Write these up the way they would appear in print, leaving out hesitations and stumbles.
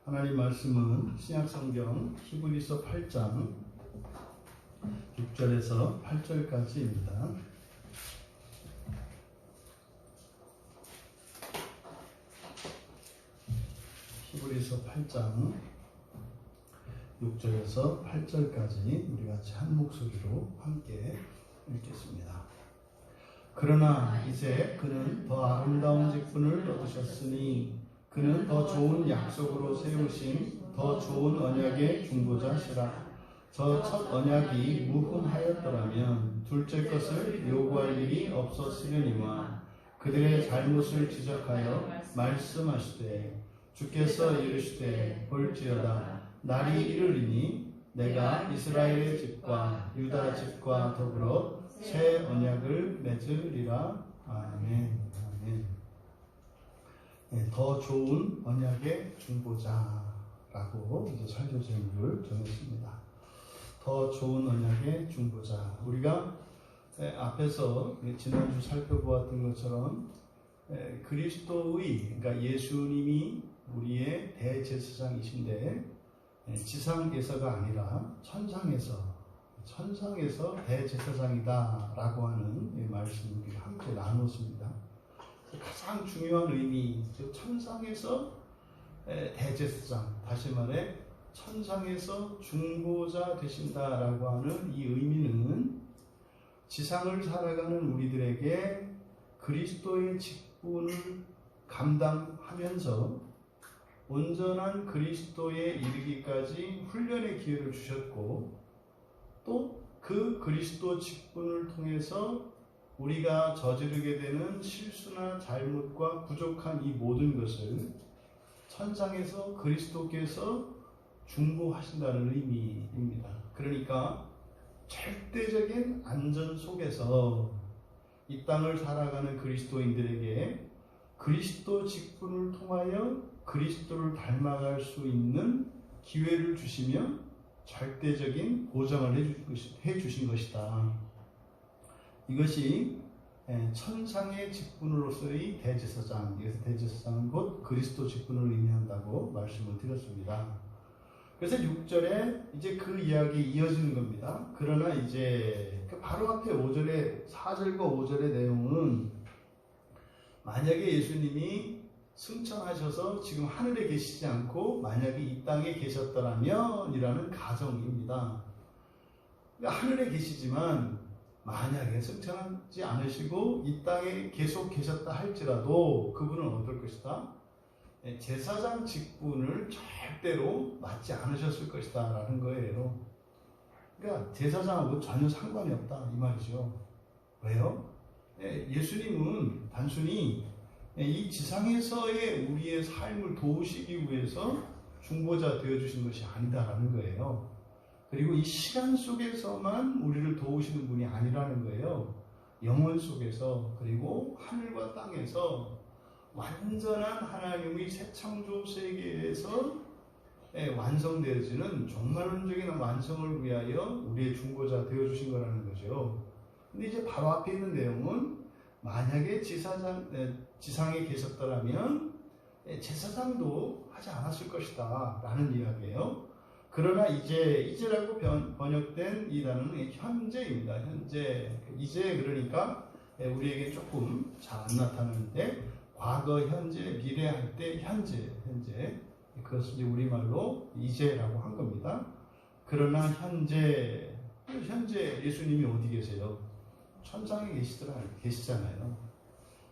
하나님 말씀은 신약성경 히브리서 8장 6절에서 8절까지입니다. 히브리서 8장 6절에서 8절까지 우리 같이 한 목소리로 함께 읽겠습니다. 그러나 이제 그는 더 아름다운 직분을 얻으셨으니 그는 더 좋은 약속으로 세우신 더 좋은 언약의 중보자시라. 저 첫 언약이 무흠하였더라면 둘째 것을 요구할 일이 없었으려니와 그들의 잘못을 지적하여 말씀하시되 주께서 이르시되 볼지어다 날이 이르리니 내가 이스라엘의 집과 유다 집과 더불어 새 언약을 맺으리라. 아멘. 아멘. 네, 더 좋은 언약의 중보자라고 이제 설교 제목을 정했습니다. 더 좋은 언약의 중보자. 우리가 앞에서 지난주 살펴보았던 것처럼 그리스도의, 그러니까 예수님이 우리의 대제사장이신데 지상에서가 아니라 천상에서 대제사장이다라고 하는 말씀을 우리가 함께 나눴습니다. 가장 중요한 의미, 즉 천상에서 대제사장, 다시 말해 천상에서 중보자 되신다라고 하는 이 의미는 지상을 살아가는 우리들에게 그리스도의 직분을 감당하면서 온전한 그리스도에 이르기까지 훈련의 기회를 주셨고 또 그 그리스도 직분을 통해서 우리가 저지르게 되는 실수나 잘못과 부족한 이 모든 것을 천상에서 그리스도께서 중보하신다는 의미입니다. 그러니까 절대적인 안전 속에서 이 땅을 살아가는 그리스도인들에게 그리스도 직분을 통하여 그리스도를 닮아갈 수 있는 기회를 주시며 절대적인 보장을 해주신 것이다. 이것이 천상의 직분으로서의 대제사장, 그래서 대제사장은 곧 그리스도 직분을 의미한다고 말씀을 드렸습니다. 그래서 6절에 이제 그 이야기 이어지는 겁니다. 그러나 이제 바로 앞에 5절에 4절과 5절의 내용은 만약에 예수님이 승천하셔서 지금 하늘에 계시지 않고 만약에 이 땅에 계셨더라면 이라는 가정입니다. 그러니까 하늘에 계시지만 만약에 승천하지 않으시고 이 땅에 계속 계셨다 할지라도 그분은 어떨 것이다? 제사장 직분을 절대로 맡지 않으셨을 것이다 라는 거예요. 그러니까 제사장하고 전혀 상관이 없다 이 말이죠. 왜요? 예수님은 단순히 이 지상에서의 우리의 삶을 도우시기 위해서 중보자 되어주신 것이 아니다라는 거예요. 그리고 이 시간 속에서만 우리를 도우시는 분이 아니라는 거예요. 영원 속에서 그리고 하늘과 땅에서 완전한 하나님의 새 창조 세계에서 완성되어지는 종말론적인 완성을 위하여 우리의 중보자 되어주신 거라는 거죠. 근데 이제 바로 앞에 있는 내용은 만약에 지상에 계셨더라면 제사장도 하지 않았을 것이다 라는 이야기예요. 그러나 이제라고 번역된 이 단어는 현재입니다. 현재, 이제 그러니까 우리에게 조금 잘 안 나타나는데 과거, 현재, 미래 할 때 현재 그것을 이제 우리말로 이제라고 한 겁니다. 그러나 현재 예수님이 어디 계세요? 천상에 계시잖아요.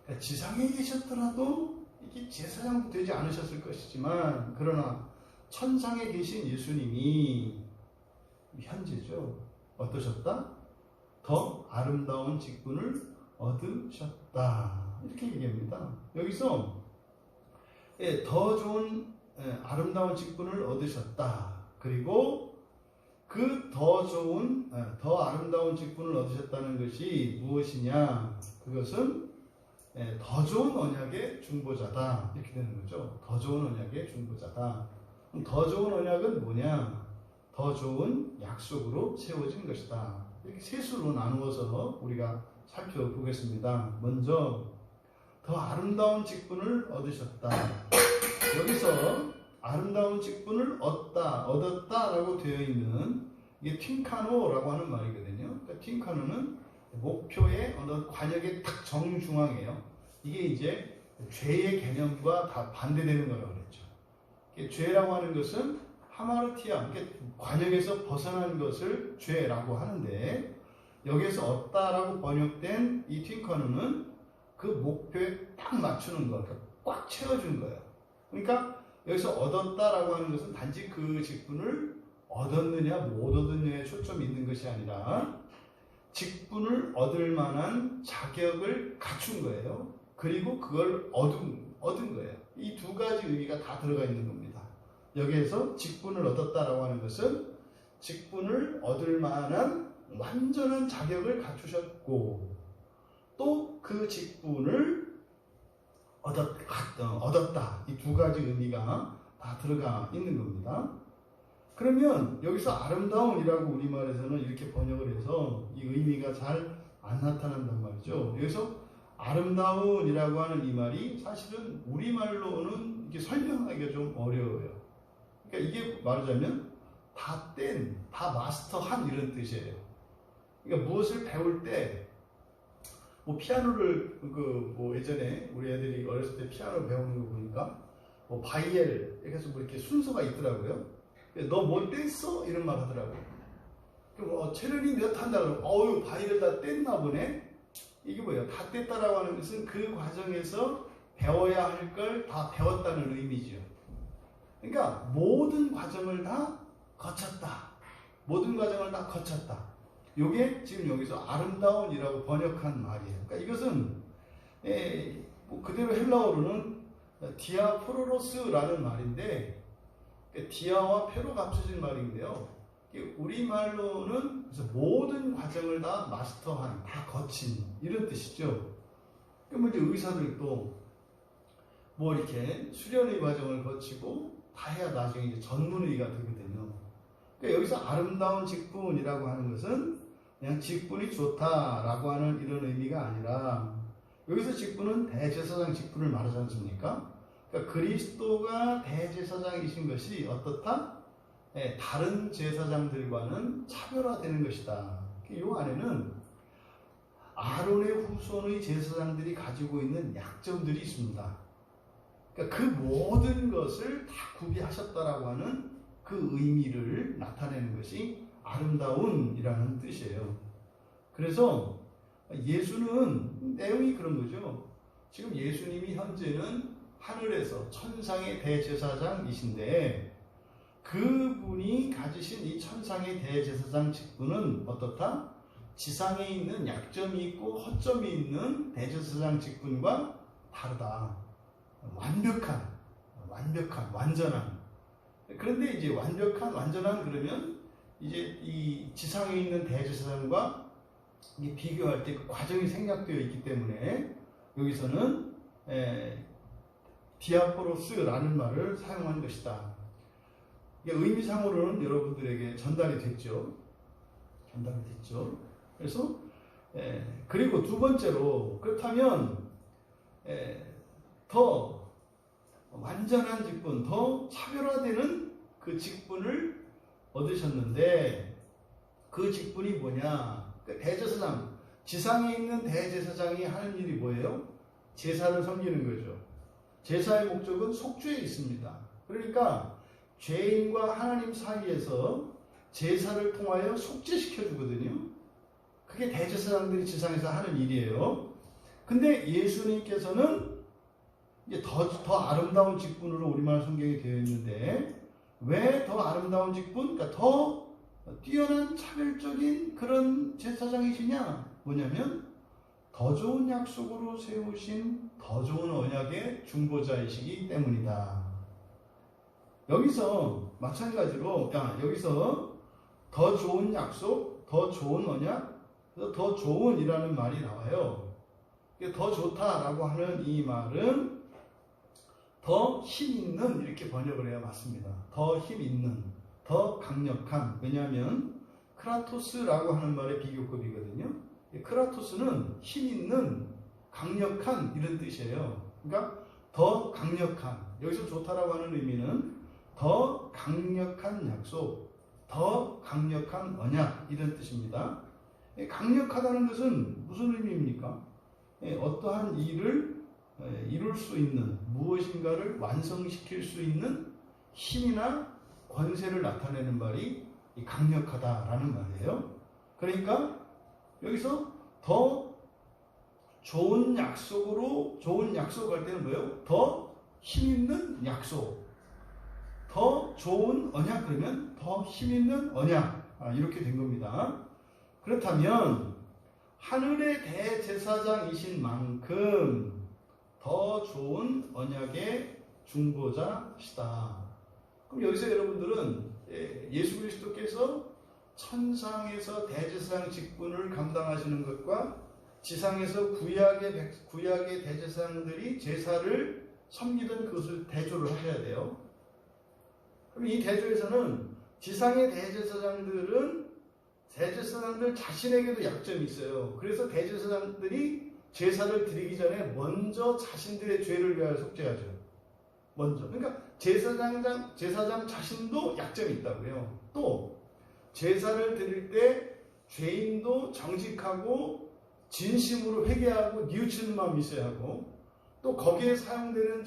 그러니까 지상에 계셨더라도 이게 제사장 되지 않으셨을 것이지만 그러나 천상에 계신 예수님이 현재죠. 어떠셨다? 더 아름다운 직분을 얻으셨다. 이렇게 얘기합니다. 여기서 더 좋은 아름다운 직분을 얻으셨다. 그리고 그 더 아름다운 직분을 얻으셨다는 것이 무엇이냐? 그것은 더 좋은 언약의 중보자다. 이렇게 되는 거죠. 더 좋은 언약의 중보자다. 그럼 더 좋은 언약은 뭐냐? 더 좋은 약속으로 세워진 것이다. 이렇게 세 수로 나누어서 우리가 살펴보겠습니다. 먼저 더 아름다운 직분을 얻으셨다. 여기서 아름다운 직분을 얻었다라고 되어 있는 이게 틴카노라고 하는 말이거든요. 그러니까 틴카노는 목표의 어느 관역의 딱 정중앙이에요. 이게 이제 죄의 개념과 다 반대되는 거라고 그랬죠. 죄라고 하는 것은 하마르티아, 관역에서 벗어난 것을 죄라고 하는데, 여기에서 얻다라고 번역된 이 틴카노는 그 목표에 딱 맞추는 거, 꽉 채워준 거예요. 그러니까 여기서 얻었다라고 하는 것은 단지 그 직분을 얻었느냐 못 얻었느냐에 초점이 있는 것이 아니라 직분을 얻을 만한 자격을 갖춘 거예요. 그리고 그걸 얻은 거예요. 이 두 가지 의미가 다 들어가 있는 겁니다. 여기에서 직분을 얻었다라고 하는 것은 직분을 얻을 만한 완전한 자격을 갖추셨고, 또 그 직분을 얻었다. 이 두 가지 의미가 다 들어가 있는 겁니다. 그러면 여기서 아름다운이라고 우리말에서는 이렇게 번역을 해서 이 의미가 잘 안 나타난단 말이죠. 여기서 아름다운이라고 하는 이 말이 사실은 우리말로는 이게 설명하기가 좀 어려워요. 그러니까 이게 말하자면 다 마스터한 이런 뜻이에요. 그러니까 무엇을 배울 때, 피아노를 예전에 우리 애들이 어렸을 때 피아노 배우는 거 보니까 바이엘 해서 이렇게 순서가 있더라고요. 너 뭐 뗐어? 이런 말 하더라고요. 그럼 체르니 몇 한다 그러면 바이엘 다 뗐나 보네. 이게 뭐예요? 다 뗐다라고 하는 것은 그 과정에서 배워야 할 걸 다 배웠다는 의미죠. 그러니까 모든 과정을 다 거쳤다. 모든 과정을 다 거쳤다. 이게 지금 여기서 아름다운이라고 번역한 말이에요. 그러니까 이것은 그대로 헬라어로는 디아포로로스라는 말인데, 디아와 페로가 합쳐진 말인데요. 우리말로는 그래서 모든 과정을 다 마스터한, 다 거친 이런 뜻이죠. 그러면 이제 의사들도 이렇게 수련의 과정을 거치고 다 해야 나중에 이제 전문의가 되거든요. 그러니까 여기서 아름다운 직분이라고 하는 것은 그냥 직분이 좋다라고 하는 이런 의미가 아니라, 여기서 직분은 대제사장 직분을 말하지 않습니까? 그러니까 그리스도가 대제사장이신 것이 어떻다? 다른 제사장들과는 차별화되는 것이다. 이 안에는 아론의 후손의 제사장들이 가지고 있는 약점들이 있습니다. 그러니까 그 모든 것을 다 구비하셨다라고 하는 그 의미를 나타내는 것이 아름다운이라는 뜻이에요. 그래서 예수는 내용이 그런 거죠. 지금 예수님이 현재는 하늘에서 천상의 대제사장이신데, 그분이 가지신 이 천상의 대제사장 직분은 어떻다? 지상에 있는 약점이 있고 허점이 있는 대제사장 직분과 다르다. 완벽한, 완전한. 그런데 이제 완전한 그러면 이제 이 지상에 있는 대제사장과 비교할 때 그 과정이 생략되어 있기 때문에 여기서는 디아포로스라는 말을 사용한 것이다. 의미상으로는 여러분들에게 전달이 됐죠. 그래서 그리고 두 번째로, 그렇다면 더 완전한 직분, 더 차별화되는 그 직분을 얻으셨는데, 그 직분이 뭐냐? 대제사장, 지상에 있는 대제사장이 하는 일이 뭐예요? 제사를 섬기는 거죠. 제사의 목적은 속죄에 있습니다. 그러니까 죄인과 하나님 사이에서 제사를 통하여 속죄시켜 주거든요. 그게 대제사장들이 지상에서 하는 일이에요. 근데 예수님께서는 이제 더 아름다운 직분으로 우리말 성경이 되어 있는데, 왜 더 아름다운 직분? 그러니까 더 뛰어난 차별적인 그런 제사장이시냐? 뭐냐면 더 좋은 약속으로 세우신 더 좋은 언약의 중보자이시기 때문이다. 여기서 마찬가지로 여기서 더 좋은 약속, 더 좋은 언약, 더 좋은이라는 말이 나와요. 더 좋다라고 하는 이 말은 더 힘 있는, 이렇게 번역을 해야 맞습니다. 더 힘 있는, 더 강력한. 왜냐하면 크라토스라고 하는 말의 비교급이거든요. 크라토스는 힘 있는, 강력한 이런 뜻이에요. 그러니까 더 강력한. 여기서 좋다라고 하는 의미는 강력한 약속, 더 강력한 언약 이런 뜻입니다. 강력하다는 것은 무슨 의미입니까? 어떠한 일을 이룰 수 있는 무엇인가를 완성시킬 수 있는 힘이나 권세를 나타내는 말이 강력하다라는 말이에요. 그러니까 여기서 더 좋은 약속으로 좋은 약속할 때는 뭐예요? 더 힘있는 약속, 더 좋은 언약 그러면 더 힘있는 언약 이렇게 된 겁니다. 그렇다면 하늘의 대제사장이신 만큼 더 좋은 언약의 중보자시다. 그럼 여기서 여러분들은 예수 그리스도께서 천상에서 대제사장 직분을 감당하시는 것과 지상에서 구약의 대제사장들이 제사를 섬기던 그것을 대조를 하셔야 돼요. 그럼 이 대조에서는 지상의 대제사장들 자신에게도 약점이 있어요. 그래서 대제사장들이 제사를 드리기 전에 먼저 자신들의 죄를 위하여 속죄하죠. 먼저. 그러니까 제사장 자신도 약점이 있다고요. 또 제사를 드릴 때 죄인도 정직하고 진심으로 회개하고 뉘우치는 마음이 있어야 하고, 또 거기에 사용되는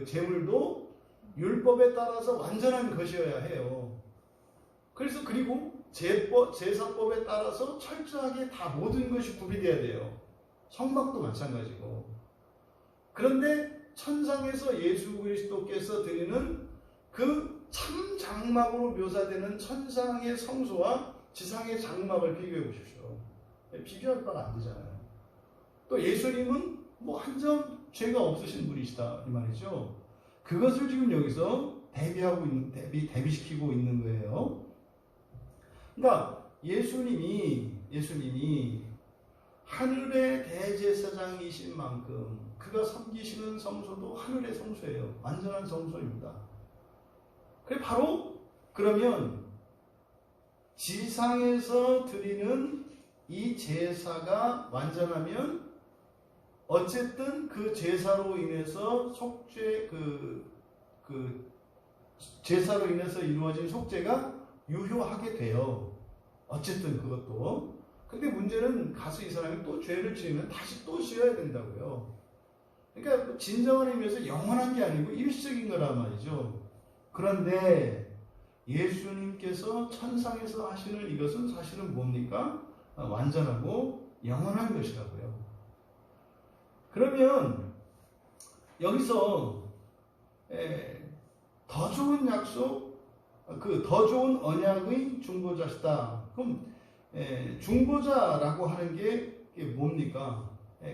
제물도 율법에 따라서 완전한 것이어야 해요. 그래서 그리고 제사법에 따라서 철저하게 다 모든 것이 구비되어야 돼요. 성막도 마찬가지고. 그런데 천상에서 예수 그리스도께서 드리는 그 참 장막으로 묘사되는 천상의 성소와 지상의 장막을 비교해 보십시오. 비교할 바가 안 되잖아요. 또 예수님은 뭐 한 점 죄가 없으신 분이시다 이 말이죠. 그것을 지금 여기서 대비시키고 있는 거예요. 그러니까 예수님이 하늘의 대제사장이신 만큼 그가 섬기시는 성소도 하늘의 성소예요. 완전한 성소입니다. 그래 바로 그러면 지상에서 드리는 이 제사가 완전하면 어쨌든 그 제사로 인해서 제사로 인해서 이루어진 속죄가 유효하게 돼요. 어쨌든 그것도. 근데 문제는 가서 이 사람이 또 죄를 지으면 다시 또 지어야 된다고요. 그러니까 진정한 의미에서 영원한 게 아니고 일시적인 거란 말이죠. 그런데 예수님께서 천상에서 하시는 이것은 사실은 뭡니까? 완전하고 영원한 것이라고요. 그러면 여기서 더 좋은 약속, 더 좋은 언약의 중보자시다. 그럼 중보자라고 하는 게 뭡니까?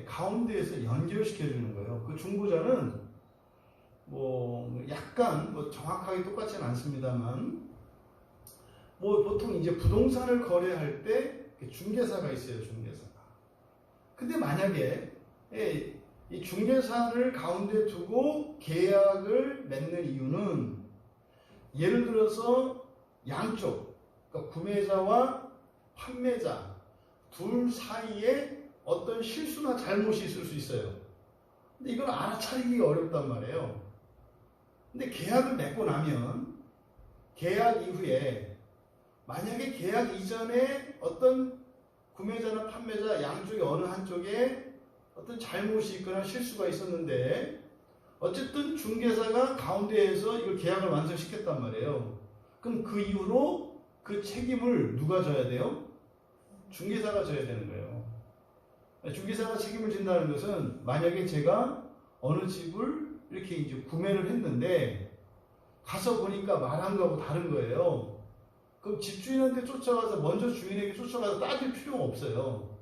가운데에서 연결시켜주는 거예요. 그 중보자는 약간 정확하게 똑같지는 않습니다만, 보통 이제 부동산을 거래할 때 중개사가 있어요, 중개사가. 근데 만약에 이 중개사를 가운데 두고 계약을 맺는 이유는 예를 들어서 양쪽, 그러니까 구매자와 판매자 둘 사이에 어떤 실수나 잘못이 있을 수 있어요. 근데 이걸 알아차리기 어렵단 말이에요. 근데 계약을 맺고 나면 계약 이후에 만약에 계약 이전에 어떤 구매자나 판매자 양쪽에 어느 한쪽에 어떤 잘못이 있거나 실수가 있었는데 어쨌든 중개사가 가운데에서 이걸 계약을 완성시켰단 말이에요. 그럼 그 이후로 그 책임을 누가 져야 돼요? 중개사가 져야 되는 거예요. 중개사가 책임을 진다는 것은 만약에 제가 어느 집을 이렇게 이제 구매를 했는데 가서 보니까 말한 거하고 다른 거예요. 그럼 집주인한테 쫓아가서 먼저 주인에게 쫓아가서 따질 필요가 없어요.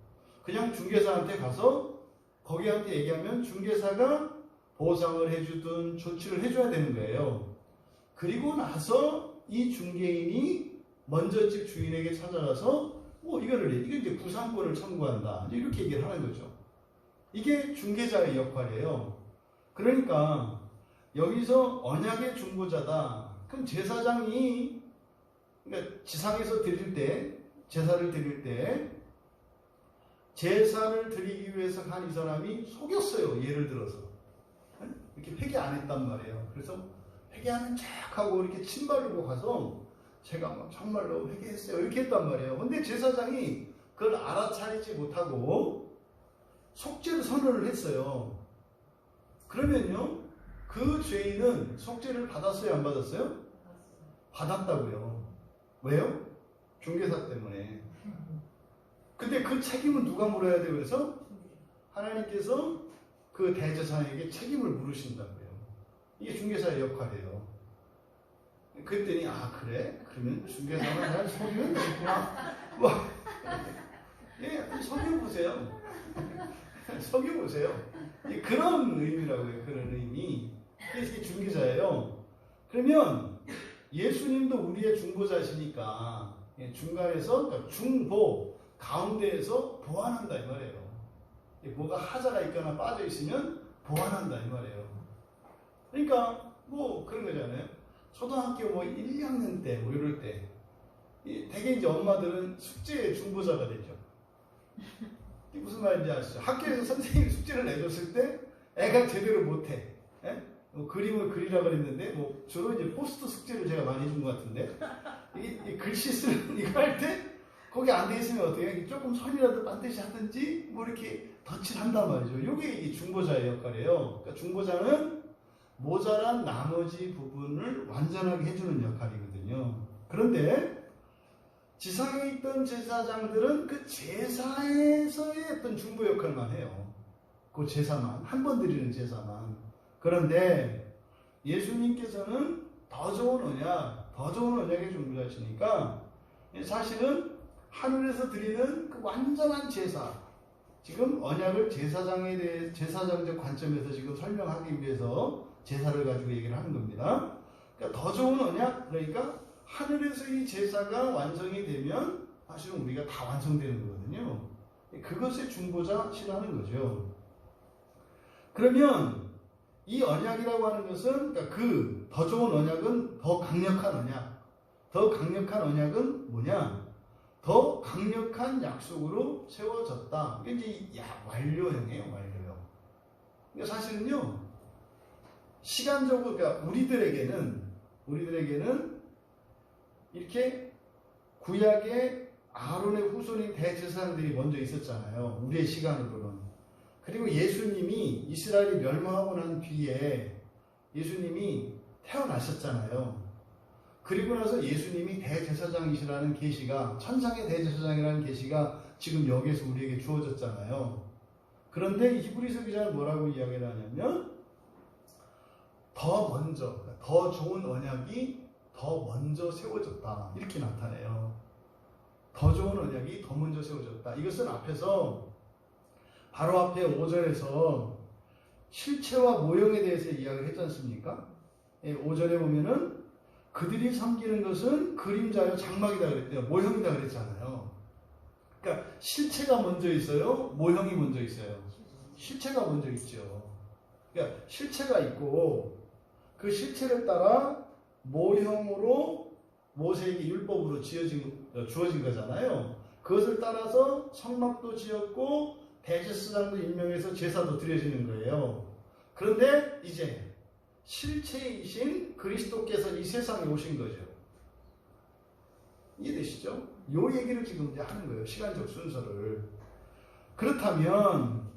그냥 중개사한테 가서 거기한테 얘기하면 중개사가 보상을 해주든 조치를 해줘야 되는 거예요. 그리고 나서 이 중개인이 먼저 집 주인에게 찾아가서 이게 이제 구상권을 청구한다. 이렇게 얘기를 하는 거죠. 이게 중개자의 역할이에요. 그러니까 여기서 언약의 중보자다. 그럼 제사장이 그러니까 지상에서 제사를 드릴 때 제사를 드리기 위해서 간 이 사람이 속였어요. 예를 들어서 이렇게 회개 안 했단 말이에요. 그래서 회개하는 척하고 이렇게 침 바르고 가서 제가 막 정말로 회개했어요 이렇게 했단 말이에요. 근데 제사장이 그걸 알아차리지 못하고 속죄를 선언을 했어요. 그러면요, 그 죄인은 속죄를 받았어요, 안 받았어요? 받았다고요. 왜요? 중개사 때문에. 근데 그 책임은 누가 물어야 돼요? 그래서 하나님께서 그 대제사장에게 책임을 물으신다고요. 이게 중개사의 역할이에요. 그랬더니 아 그래? 그러면 중개사는 잘 속이면 되겠구나. 뭐, 예, 속여보세요. 속여보세요. 그런 의미라고요. 그런 의미. 이게 중개자예요. 그러면 예수님도 우리의 중보자시니까 중간에서 그러니까 중보 가운데에서 보완한다 이 말이에요. 뭐가 하자가 있거나 빠져 있으면 보완한다 이 말이에요. 그러니까 뭐 그런 거잖아요. 초등학교 뭐 1, 2학년 때 뭐 이럴 때 대개 이제 엄마들은 숙제의 중보자가 되죠. 이게 무슨 말인지 아시죠? 학교에서 선생님이 숙제를 내줬을 때 애가 제대로 못해. 예? 뭐 그림을 그리라 그랬는데 뭐 주로 이제 포스트 숙제를 제가 많이 해준 것 같은데 이 글씨 쓰는 이거 할 때 거기 안 돼 있으면 어떻게 해? 조금 손이라도 반드시 하든지 뭐 이렇게 덧칠 한단 말이죠. 이게 이 중보자의 역할이에요. 그러니까 중보자는 모자란 나머지 부분을 완전하게 해주는 역할이거든요. 그런데 지상에 있던 제사장들은 그 제사에서의 어떤 중보 역할만 해요. 그 제사만, 한 번 드리는 제사만. 그런데 예수님께서는 더 좋은 언약, 더 좋은 언약의 중보자시니까 사실은 하늘에서 드리는 그 완전한 제사, 지금 언약을 제사장에 대해 제사장적 관점에서 지금 설명하기 위해서 제사를 가지고 얘기를 하는 겁니다. 그러니까 더 좋은 언약, 그러니까 하늘에서 이 제사가 완성이 되면 사실은 우리가 다 완성되는 거거든요. 그것의 중보자 신하는 거죠. 그러면 이 언약이라고 하는 것은 그러니까 그 더 좋은 언약은 더 강력한 언약. 더 강력한 언약은 뭐냐? 더 강력한 약속으로 세워졌다. 이게 이제 완료형이에요, 완료형. 그러니까 사실은요, 시간적으로 그러니까 우리들에게는 이렇게 구약의 아론의 후손인 대제사장들이 먼저 있었잖아요. 우리의 시간으로는. 그리고 예수님이 이스라엘이 멸망하고 난 뒤에 예수님이 태어나셨잖아요. 그리고 나서 예수님이 대제사장이시라는 계시가, 천상의 대제사장이라는 계시가 지금 여기에서 우리에게 주어졌잖아요. 그런데 히브리서 기자는 뭐라고 이야기를 하냐면 더 먼저, 더 좋은 언약이 더 먼저 세워졌다. 이렇게 나타내요. 더 좋은 언약이 더 먼저 세워졌다. 이것은 앞에서 바로 앞에 5절에서 실체와 모형에 대해서 이야기를 했지 않습니까? 5절에 보면은 그들이 섬기는 것은 그림자요 장막이다 그랬대요. 모형이다 그랬잖아요. 그러니까 실체가 먼저 있어요? 모형이 먼저 있어요? 실체가 먼저 있죠. 그러니까 실체가 있고 그 실체를 따라 모형으로 모세에게 율법으로 주어진 거잖아요. 그것을 따라서 성막도 지었고 대제사장도 임명해서 제사도 드려지는 거예요. 그런데 이제 실체이신 그리스도께서 이 세상에 오신 거죠. 이해되시죠? 요 얘기를 지금 이제 하는 거예요. 시간적 순서를. 그렇다면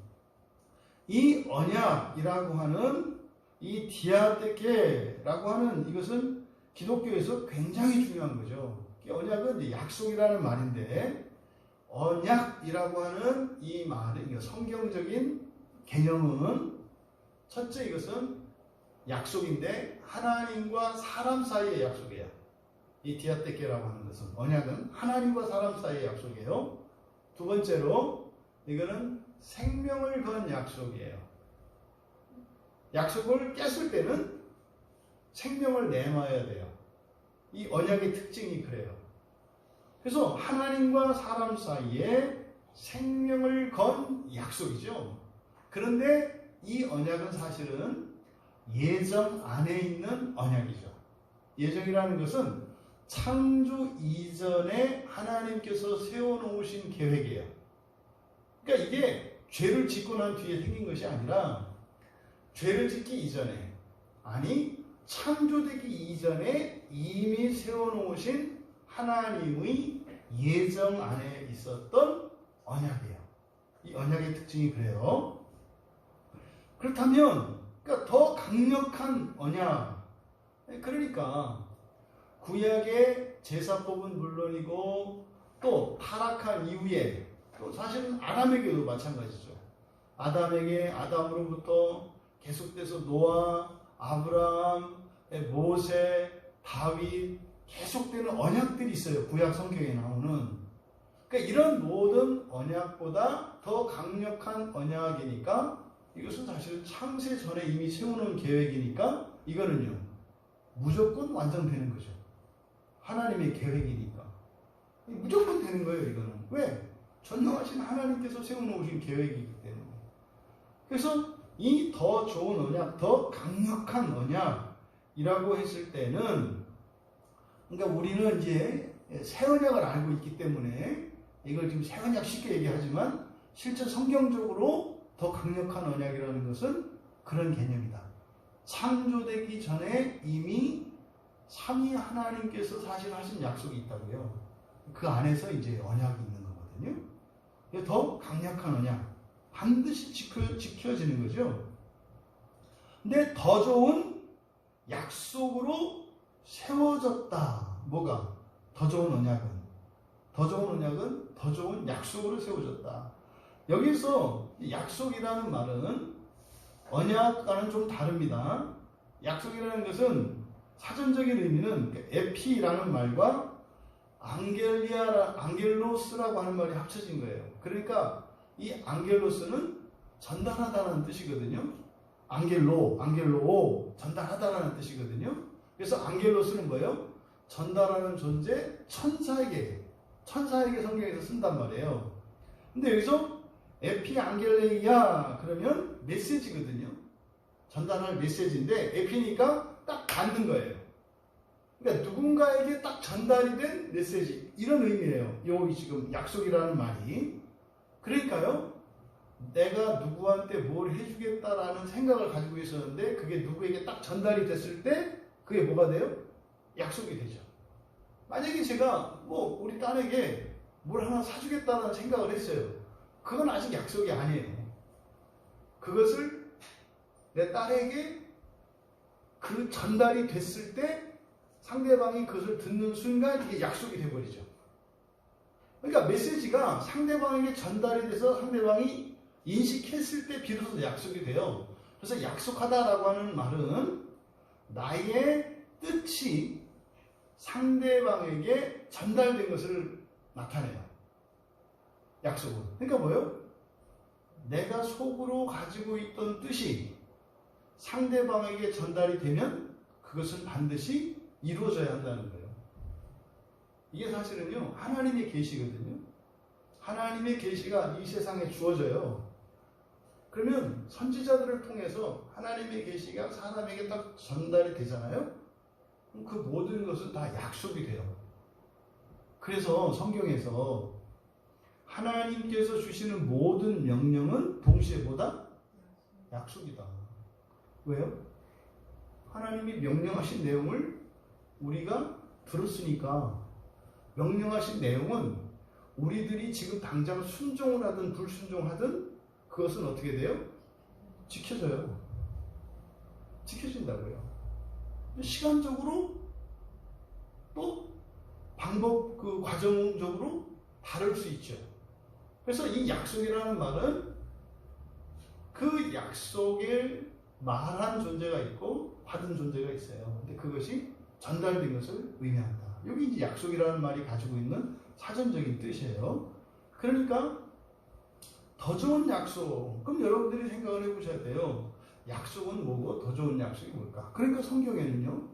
이 언약이라고 하는 이 디아데케라고 하는 이것은 기독교에서 굉장히 중요한 거죠. 언약은 이제 약속이라는 말인데 언약이라고 하는 이 말은 성경적인 개념은 첫째 이것은 약속인데 하나님과 사람 사이의 약속이에요. 이 디아데케라고 하는 것은 언약은 하나님과 사람 사이의 약속이에요. 두 번째로 이거는 생명을 건 약속이에요. 약속을 깼을 때는 생명을 내놔야 돼요. 이 언약의 특징이 그래요. 그래서 하나님과 사람 사이에 생명을 건 약속이죠. 그런데 이 언약은 사실은 예정 안에 있는 언약이죠. 예정이라는 것은 창조 이전에 하나님께서 세워놓으신 계획이에요. 그러니까 이게 죄를 짓고 난 뒤에 생긴 것이 아니라 죄를 짓기 이전에, 아니 창조되기 이전에 이미 세워놓으신 하나님의 예정 안에 있었던 언약이에요. 이 언약의 특징이 그래요. 그렇다면 그러니까 더 강력한 언약, 그러니까 구약의 제사법은 물론이고 또 타락한 이후에 또 사실은 아담에게도 마찬가지죠. 아담으로부터 계속돼서 노아, 아브라함, 모세, 다윗 계속되는 언약들이 있어요. 구약 성경에 나오는. 그러니까 이런 모든 언약보다 더 강력한 언약이니까 이것은 사실 창세 전에 이미 세우는 계획이니까 이거는요 무조건 완성되는 거죠. 하나님의 계획이니까 무조건 되는 거예요. 이거는 왜? 전능하신 하나님께서 세워놓으신 계획이기 때문에. 그래서 이 더 좋은 언약, 더 강력한 언약이라고 했을 때는, 그러니까 우리는 이제 새 언약을 알고 있기 때문에 이걸 지금 새 언약 쉽게 얘기하지만 실제 성경적으로 더 강력한 언약이라는 것은 그런 개념이다. 창조되기 전에 이미 삼위 하나님께서 사실 하신 약속이 있다고요. 그 안에서 이제 언약이 있는 거거든요. 더 강력한 언약, 반드시 지켜지는 거죠. 근데 더 좋은 약속으로 세워졌다. 뭐가? 더 좋은 언약은 더 좋은 약속으로 세워졌다. 여기서 약속이라는 말은 언약과는 좀 다릅니다. 약속이라는 것은 사전적인 의미는 에피라는 말과 안겔로스라고 하는 말이 합쳐진 거예요. 그러니까 이 안겔로스는 전달하다는 뜻이거든요. 안겔로, 전달하다라는 뜻이거든요. 그래서 안겔로스는 뭐예요? 전달하는 존재, 천사에게 성경에서 쓴단 말이에요. 근데 여기서 에피 안겔레이아 그러면 메시지거든요. 전달할 메시지인데 에피니까 딱 받는 거예요. 그러니까 누군가에게 딱 전달이 된 메시지, 이런 의미예요. 여기 지금 약속이라는 말이. 그러니까요, 내가 누구한테 뭘 해주겠다라는 생각을 가지고 있었는데 그게 누구에게 딱 전달이 됐을 때 그게 뭐가 돼요? 약속이 되죠. 만약에 제가 우리 딸에게 뭘 하나 사주겠다는 생각을 했어요. 그건 아직 약속이 아니에요. 그것을 내 딸에게 그 전달이 됐을 때 상대방이 그것을 듣는 순간 이게 약속이 돼버리죠. 그러니까 메시지가 상대방에게 전달이 돼서 상대방이 인식했을 때 비로소 약속이 돼요. 그래서 약속하다라고 하는 말은 나의 뜻이 상대방에게 전달된 것을 나타내요. 약속은. 그러니까 뭐예요? 내가 속으로 가지고 있던 뜻이 상대방에게 전달이 되면 그것은 반드시 이루어져야 한다는 거예요. 이게 사실은요, 하나님의 계시거든요. 하나님의 계시가 이 세상에 주어져요. 그러면 선지자들을 통해서 하나님의 계시가 사람에게 딱 전달이 되잖아요. 그 모든 것은 다 약속이 돼요. 그래서 성경에서 하나님께서 주시는 모든 명령은 동시에 뭐다? 약속이다. 왜요? 하나님이 명령하신 내용을 우리가 들었으니까, 명령하신 내용은 우리들이 지금 당장 순종을 하든 불순종하든 그것은 어떻게 돼요? 지켜져요. 지켜진다고요. 시간적으로 또 방법, 과정적으로 다를 수 있죠. 그래서 이 약속이라는 말은 그 약속을 말한 존재가 있고 받은 존재가 있어요. 근데 그것이 전달된 것을 의미한다. 여기 이제 약속이라는 말이 가지고 있는 사전적인 뜻이에요. 그러니까 더 좋은 약속. 그럼 여러분들이 생각을 해보셔야 돼요. 약속은 뭐고 더 좋은 약속이 뭘까? 그러니까 성경에는요,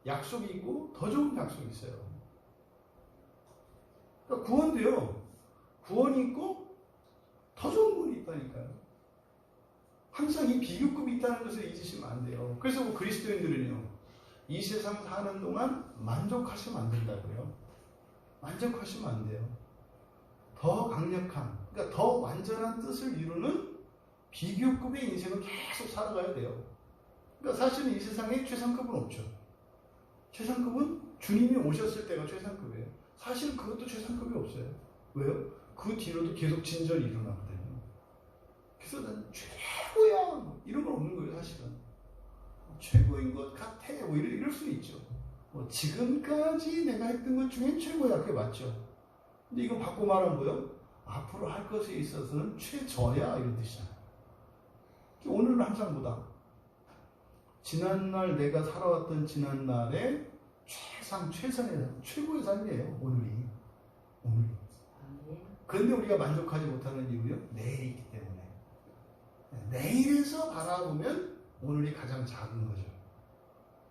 약속이 있고 더 좋은 약속이 있어요. 그러니까 구원도요, 구원이 있고 더 좋은 구원이 있다니까요. 항상 이 비교급이 있다는 것을 잊으시면 안 돼요. 그래서 그리스도인들은요, 이 세상 사는 동안 만족하시면 안 된다고요. 만족하시면 안 돼요. 더 강력한, 그러니까 더 완전한 뜻을 이루는 비교급의 인생을 계속 살아가야 돼요. 그러니까 사실은 이 세상에 최상급은 없죠. 최상급은 주님이 오셨을 때가 최상급이에요. 사실 그것도 최상급이 없어요. 왜요? 그 뒤로도 계속 진전이 일어나거든요. 그래서 난 최고야 이런 건 없는 거예요. 사실은 최고인 것 같아 뭐 이럴 수 있죠. 뭐 지금까지 내가 했던 것 중에 최고야, 그게 맞죠. 근데 이거 바꿔 말하면 뭐요? 앞으로 할 것에 있어서는 최저야 이런 뜻이잖아요. 오늘은 항상 뭐다? 지난날 내가 살아왔던 지난날의 최선의 최고의 삶이에요. 오늘이. 그런데 우리가 만족하지 못하는 이유요? 내일이 있기 때문에. 내일에서 바라보면 오늘이 가장 작은 거죠.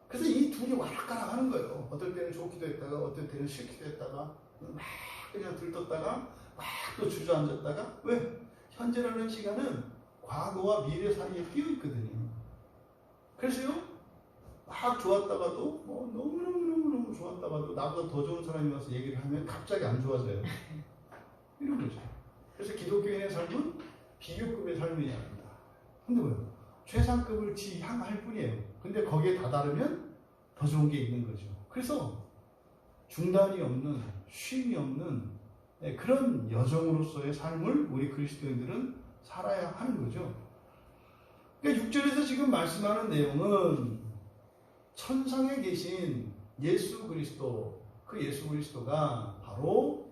그래서 이 둘이 와락가락 하는 거예요. 어떨 때는 좋기도 했다가 어떨 때는 싫기도 했다가 막 그냥 들떴다가 막 또 주저앉았다가 왜? 현재라는 시간은 과거와 미래 사이에 끼어 있거든요. 그래서요 막 좋았다가도 너무너무 좋았다가도 나보다 더 좋은 사람이 와서 얘기를 하면 갑자기 안 좋아져요. 이런 거죠. 그래서 기독교인의 삶은 비교급의 삶이 아닙니다. 근데 뭐요? 최상급을 향할 뿐이에요. 근데 거기에 다다르면 더 좋은 게 있는 거죠. 그래서 중단이 없는, 쉼이 없는 그런 여정으로서의 삶을 우리 그리스도인들은 살아야 하는 거죠. 그러니까 6절에서 지금 말씀하는 내용은 천상에 계신 예수 그리스도, 그 예수 그리스도가 바로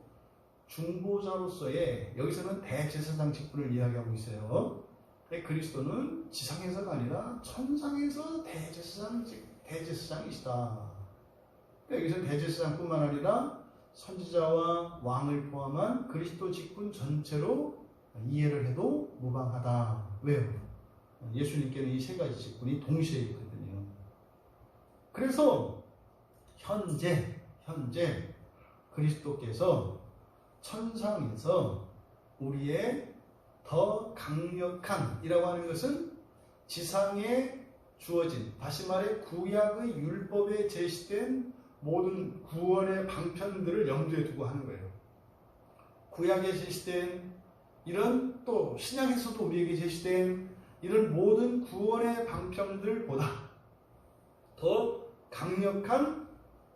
중보자로서의, 여기서는 대제사장 직분을 이야기하고 있어요. 그리스도는 지상에서가 아니라 천상에서 대제사장이시다. 여기서 대제사장뿐만 아니라 선지자와 왕을 포함한 그리스도 직분 전체로 이해를 해도 무방하다. 왜요? 예수님께는 이 세 가지 직분이 동시에 있거든요. 그래서 현재 그리스도께서 천상에서 우리의 더 강력한 이라고 하는 것은 지상에 주어진, 다시 말해 구약의 율법에 제시된 모든 구원의 방편들을 염두에 두고 하는 거예요. 구약에 제시된 이런, 또 신약에서도 우리에게 제시된 이런 모든 구원의 방편들보다 더 강력한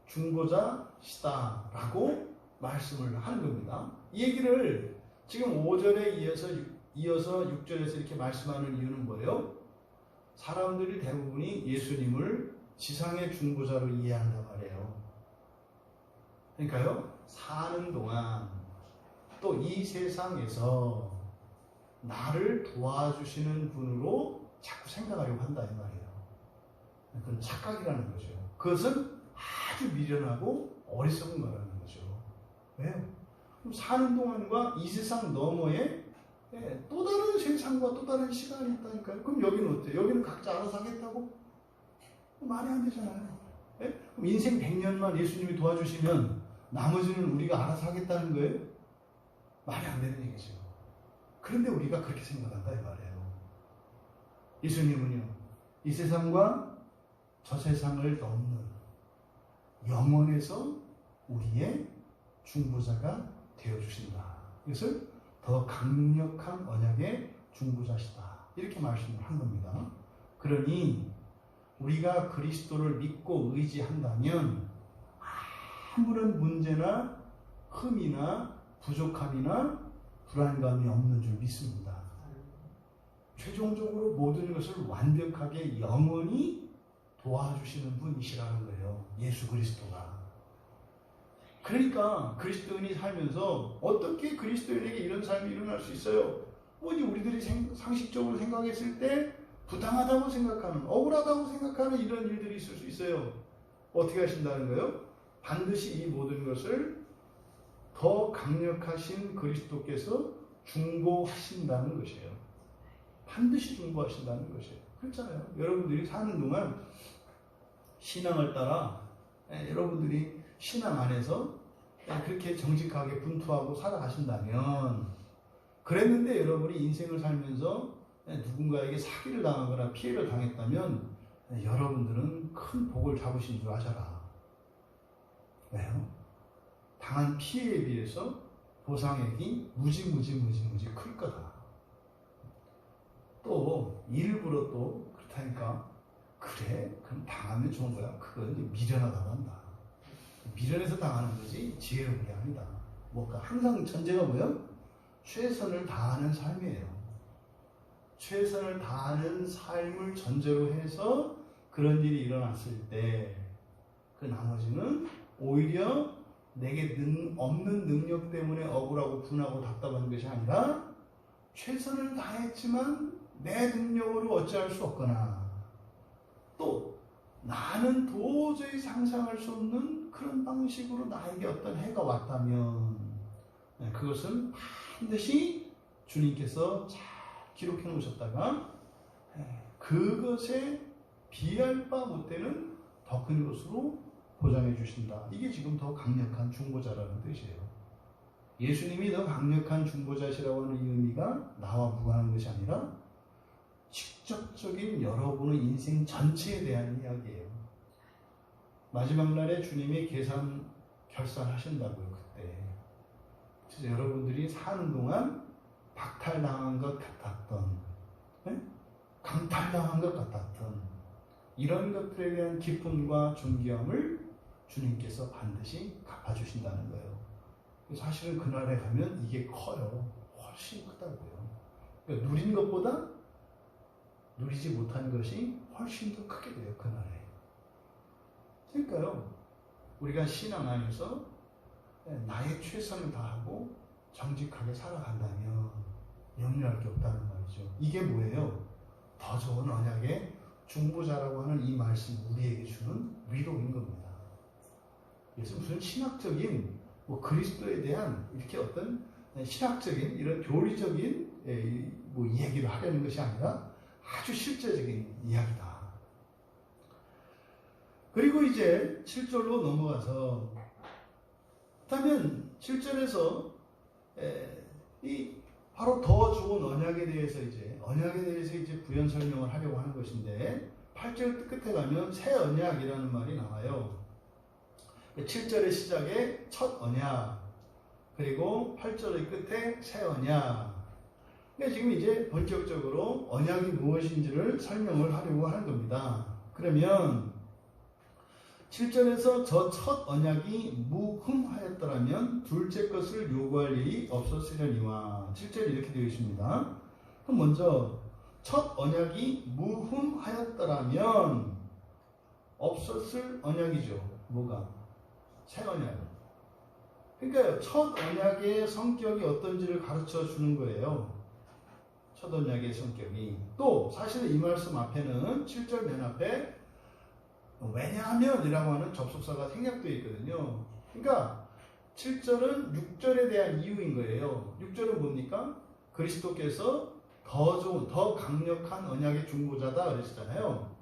중보자시다라고 말씀을 하는 겁니다. 이 얘기를 지금 5절에 이어서 6절에서 이렇게 말씀하는 이유는 뭐예요? 사람들이 대부분이 예수님을 지상의 중보자로 이해한단 말이에요. 그러니까요, 사는 동안 또 이 세상에서 나를 도와주시는 분으로 자꾸 생각하려고 한다 이 말이에요. 그건 착각이라는 거죠. 그것은 아주 미련하고 어리석은 거라는 거죠. 왜요? 그럼 사는 동안과 이 세상 너머에 또 다른 세상과 또 다른 시간이 있다니까요. 그럼 여기는 어때요? 여기는 각자 알아서 하겠다고? 말이 안 되잖아요. 그럼 인생 100년만 예수님이 도와주시면 나머지는 우리가 알아서 하겠다는 거예요? 말이 안 되는 얘기죠. 그런데 우리가 그렇게 생각한다 이 말이에요. 예수님은요, 이 세상과 저 세상을 넘는 영원에서 우리의 중보자가 되어주신다. 이것을 더 강력한 언약의 중보자시다. 이렇게 말씀을 한 겁니다. 그러니 우리가 그리스도를 믿고 의지한다면 아무런 문제나 흠이나 부족함이나 불안감이 없는 줄 믿습니다. 최종적으로 모든 것을 완벽하게 영원히 도와주시는 분이시라는 거예요. 예수 그리스도가. 그러니까 그리스도인이 살면서 어떻게 그리스도인에게 이런 삶이 일어날 수 있어요? 뭐지 우리들이 상식적으로 생각했을 때 부당하다고 생각하는, 억울하다고 생각하는 이런 일들이 있을 수 있어요. 어떻게 하신다는 거예요? 반드시 이 모든 것을 더 강력하신 그리스도께서 중보하신다는 것이에요. 반드시 중보하신다는 것이에요. 그렇잖아요. 여러분들이 사는 동안 신앙을 따라 여러분들이 신앙 안에서 그렇게 정직하게 분투하고 살아가신다면, 그랬는데 여러분이 인생을 살면서 누군가에게 사기를 당하거나 피해를 당했다면 여러분들은 큰 복을 잡으신 줄 아셔라. 왜요? 당한 피해에 비해서 보상액이 무지 클 거다. 또 일부러 또 그렇다니까 그 그래? 그럼 당하면 좋은 거야? 그건 이제 미련하다고 한다. 미련해서 당하는 거지 지혜로운 게 아니다. 뭔가 항상 전제가 뭐예요? 최선을 다하는 삶이에요. 최선을 다하는 삶을 전제로 해서 그런 일이 일어났을 때 그 나머지는 오히려 내게 없는 능력 때문에 억울하고 분하고 답답한 것이 아니라 최선을 다했지만 내 능력으로 어찌할 수 없거나 또 나는 도저히 상상할 수 없는 그런 방식으로 나에게 어떤 해가 왔다면 그것은 반드시 주님께서 잘 기록해 놓으셨다가 그것에 비할 바 못되는 더 큰 것으로 보장해 주신다. 이게 지금 더 강력한 중보자라는 뜻이에요. 예수님이 더 강력한 중보자시라고 하는 이 의미가 나와 무관한 것이 아니라 직접적인 여러분의 인생 전체에 대한 이야기예요. 마지막 날에 주님이 결산하신다고요. 그때 그래서 여러분들이 사는 동안 박탈당한 것 같았던 강탈당한 것 같았던 이런 것들에 대한 기쁨과 존귀함을 주님께서 반드시 갚아주신다는 거예요. 사실은 그날에 가면 이게 커요. 훨씬 크다고요. 그러니까 누린 것보다 누리지 못한 것이 훨씬 더 크게 돼요. 그날에. 그러니까요. 우리가 신앙 안에서 나의 최선을 다하고 정직하게 살아간다면 염려할 게 없다는 말이죠. 이게 뭐예요? 더 좋은 언약의 중보자라고 하는 이 말씀 우리에게 주는 위로인 겁니다. 그래서 무슨 신학적인 그리스도에 대한 이렇게 어떤 신학적인 이런 교리적인 이야기를 하려는 것이 아니라 아주 실제적인 이야기다. 그리고 이제 7절로 넘어가서 그렇다면 7절에서 바로 더 좋은 언약에 대해서 이제 부연 설명을 하려고 하는 것인데 8절 끝에 가면 새 언약이라는 말이 나와요. 7절의 시작에 첫 언약, 그리고 8절의 끝에 새 언약. 그러니까 지금 이제 본격적으로 언약이 무엇인지를 설명을 하려고 하는 겁니다. 그러면 7절에서 저 첫 언약이 무흠하였더라면 둘째 것을 요구할 일이 없었으려니와 7절이 이렇게 되어 있습니다. 그럼 먼저 첫 언약이 무흠하였더라면 없었을 언약이죠. 뭐가? 새 언약. 그러니까 첫 언약의 성격이 어떤지를 가르쳐 주는 거예요. 첫 언약의 성격이. 또 사실은 이 말씀 앞에는 7절 맨 앞에 왜냐하면 이라고 하는 접속사가 생략되어 있거든요. 그러니까 7절은 6절에 대한 이유인 거예요. 6절은 뭡니까? 그리스도께서 더 좋은, 더 강력한 언약의 중보자다 그랬잖아요.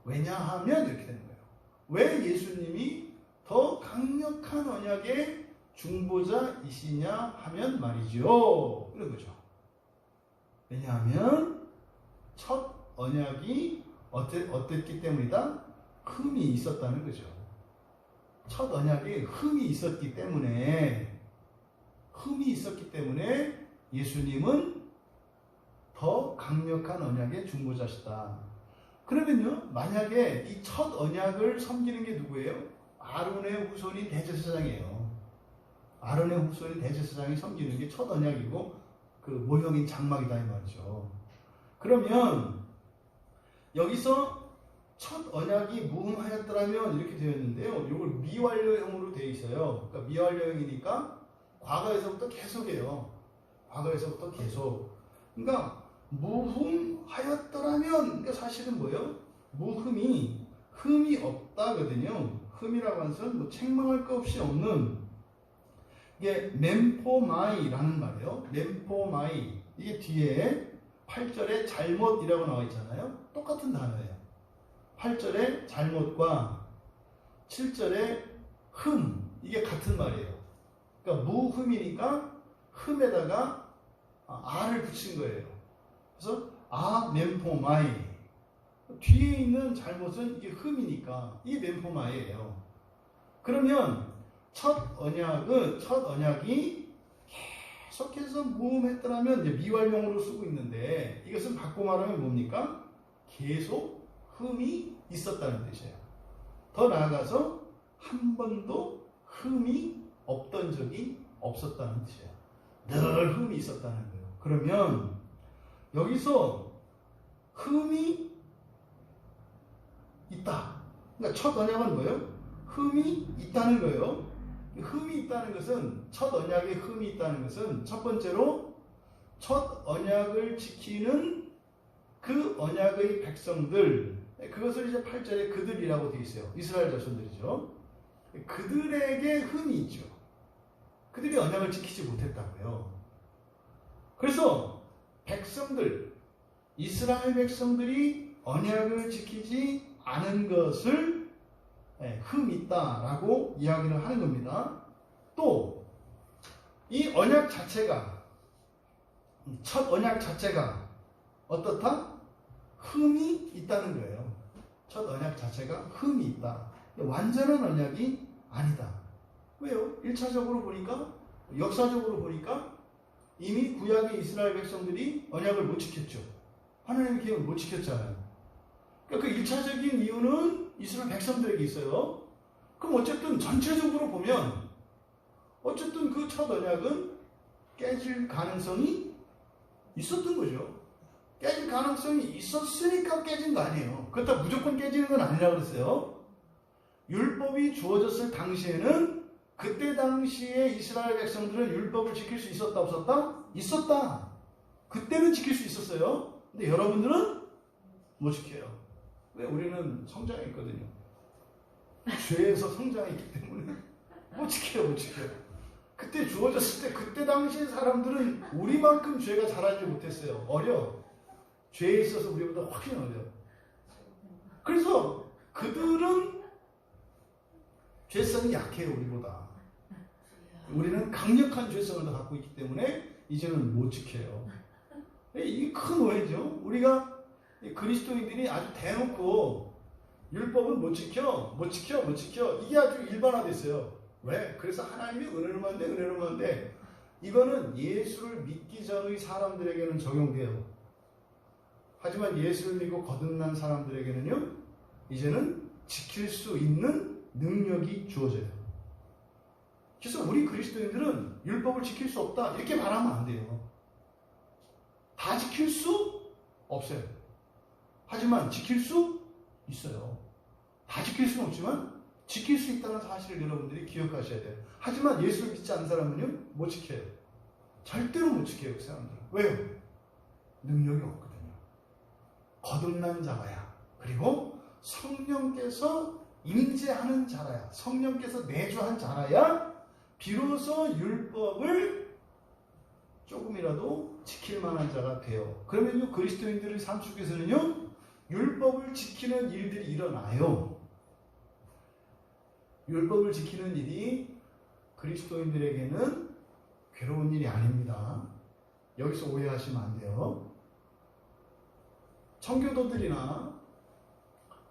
왜냐하면 이렇게 되는 거예요. 왜 예수님이 더 강력한 언약의 중보자이시냐 하면 말이죠. 이런 거죠. 왜냐하면 첫 언약이 어땠기 때문이다? 흠이 있었다는 거죠. 첫 언약에 흠이 있었기 때문에 예수님은 더 강력한 언약의 중보자시다. 그러면요, 만약에 이 첫 언약을 섬기는 게 누구예요? 아론의 후손인 대제사장이에요. 아론의 후손인 대제사장이 섬기는 게 첫 언약이고 그 모형인 장막이다 이 말이죠. 그러면 여기서 첫 언약이 무흠하였더라면 이렇게 되어 있는데요. 이걸 미완료형으로 되어 있어요. 그러니까 미완료형이니까 과거에서부터 계속해요. 과거에서부터 계속. 그러니까 무흠하였더라면 그러니까 사실은 뭐예요? 흠이 없다거든요. 흠이라고 하는 것은 책망할 것 없이 없는 이게 멤포마이라는 말이에요. 멤포마이. 이게 뒤에 8절에 잘못이라고 나와 있잖아요. 똑같은 단어예요. 8절의 잘못과 7절의 흠, 이게 같은 말이에요. 그러니까 무흠이니까 흠에다가 아를 붙인 거예요. 그래서 멤포마이. 뒤에 있는 잘못은 이게 흠이니까 이게 멤포마이예요. 그러면 첫 언약이 계속해서 무흠했더라면 이제 미완용으로 쓰고 있는데 이것은 바꿔 말하면 뭡니까? 계속 흠이 있었다는 뜻이에요. 더 나아가서 한 번도 흠이 없던 적이 없었다는 뜻이에요. 늘 흠이 있었다는 거예요. 그러면 여기서 흠이 있다. 그러니까 첫 언약은 뭐예요? 흠이 있다는 거예요. 흠이 있다는 것은, 첫 언약에 흠이 있다는 것은 첫 번째로 첫 언약을 지키는 그 언약의 백성들, 그것을 이제 8절에 그들이라고 되어 있어요. 이스라엘 자손들이죠. 그들에게 흠이 있죠. 그들이 언약을 지키지 못했다고요. 그래서 백성들, 이스라엘 백성들이 언약을 지키지 않은 것을 흠이 있다라고 이야기를 하는 겁니다. 또 이 언약 자체가, 첫 언약 자체가 어떻다? 흠이 있다는 거예요. 첫 언약 자체가 흠이 있다. 완전한 언약이 아니다. 왜요? 1차적으로 보니까, 역사적으로 보니까 이미 구약의 이스라엘 백성들이 언약을 못 지켰죠. 하나님의 계획을 못 지켰잖아요. 그러니까 그 1차적인 이유는 이스라엘 백성들에게 있어요. 그럼 어쨌든 전체적으로 보면 어쨌든 그 첫 언약은 깨질 가능성이 있었던 거죠. 깨질 가능성이 있었으니까 깨진 거 아니에요. 그렇다고 무조건 깨지는 건 아니라고 그랬어요. 율법이 주어졌을 당시에는, 그때 당시에 이스라엘 백성들은 율법을 지킬 수 있었다 없었다? 있었다. 그때는 지킬 수 있었어요. 근데 여러분들은 못 지켜요. 왜? 우리는 성장했거든요. 죄에서 성장했기 때문에 못 지켜요. 그때 주어졌을 때, 그때 당시의 사람들은 우리만큼 죄가 잘하지 못했어요. 어려. 죄에 있어서 우리보다 훨씬 어려. 그래서 그들은 죄성이 약해요, 우리보다. 우리는 강력한 죄성을 더 갖고 있기 때문에 이제는 못 지켜요. 이게 큰 오해죠. 우리가 그리스도인들이 아주 대놓고 율법은 못 지켜. 이게 아주 일반화됐어요. 왜? 그래서 하나님이 은혜로만 돼. 이거는 예수를 믿기 전의 사람들에게는 적용돼요. 하지만 예수를 믿고 거듭난 사람들에게는요, 이제는 지킬 수 있는 능력이 주어져요. 그래서 우리 그리스도인들은 율법을 지킬 수 없다, 이렇게 말하면 안 돼요. 다 지킬 수 없어요. 하지만 지킬 수 있어요. 다 지킬 수는 없지만 지킬 수 있다는 사실을 여러분들이 기억하셔야 돼요. 하지만 예수를 믿지 않는 사람은요, 못 지켜요. 절대로 못 지켜요, 그 사람들은. 왜요? 능력이 없거든요. 거듭난 자라야, 그리고 성령께서 임재하는 자라야, 성령께서 내주한 자라야 비로소 율법을 조금이라도 지킬 만한 자가 돼요. 그러면요, 그리스도인들의 삶 속에서는요, 율법을 지키는 일들이 일어나요. 율법을 지키는 일이 그리스도인들에게는 괴로운 일이 아닙니다. 여기서 오해하시면 안 돼요. 청교도들이나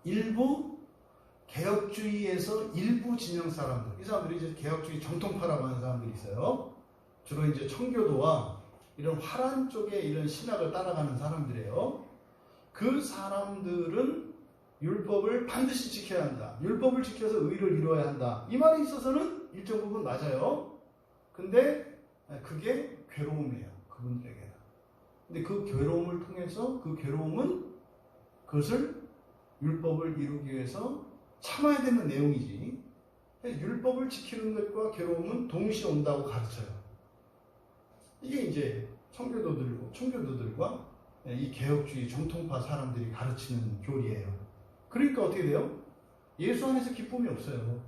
일부 개혁주의에서 일부 진영 사람들, 이 사람들이 이제 개혁주의 정통파라고 하는 사람들이 있어요. 주로 이제 청교도와 이런 화란 쪽의 이런 신학을 따라가는 사람들이에요. 그 사람들은 율법을 반드시 지켜야 한다. 율법을 지켜서 의를 이루어야 한다. 이 말에 있어서는 일정 부분 맞아요. 근데 그게 괴로움이에요. 그분들에게는. 근데 그 괴로움을 통해서, 그 괴로움은 그것을 율법을 이루기 위해서 참아야 되는 내용이지. 율법을 지키는 것과 괴로움은 동시에 온다고 가르쳐요. 이게 이제 청교도들과 이 개혁주의 정통파 사람들이 가르치는 교리예요. 그러니까 어떻게 돼요? 예수 안에서 기쁨이 없어요.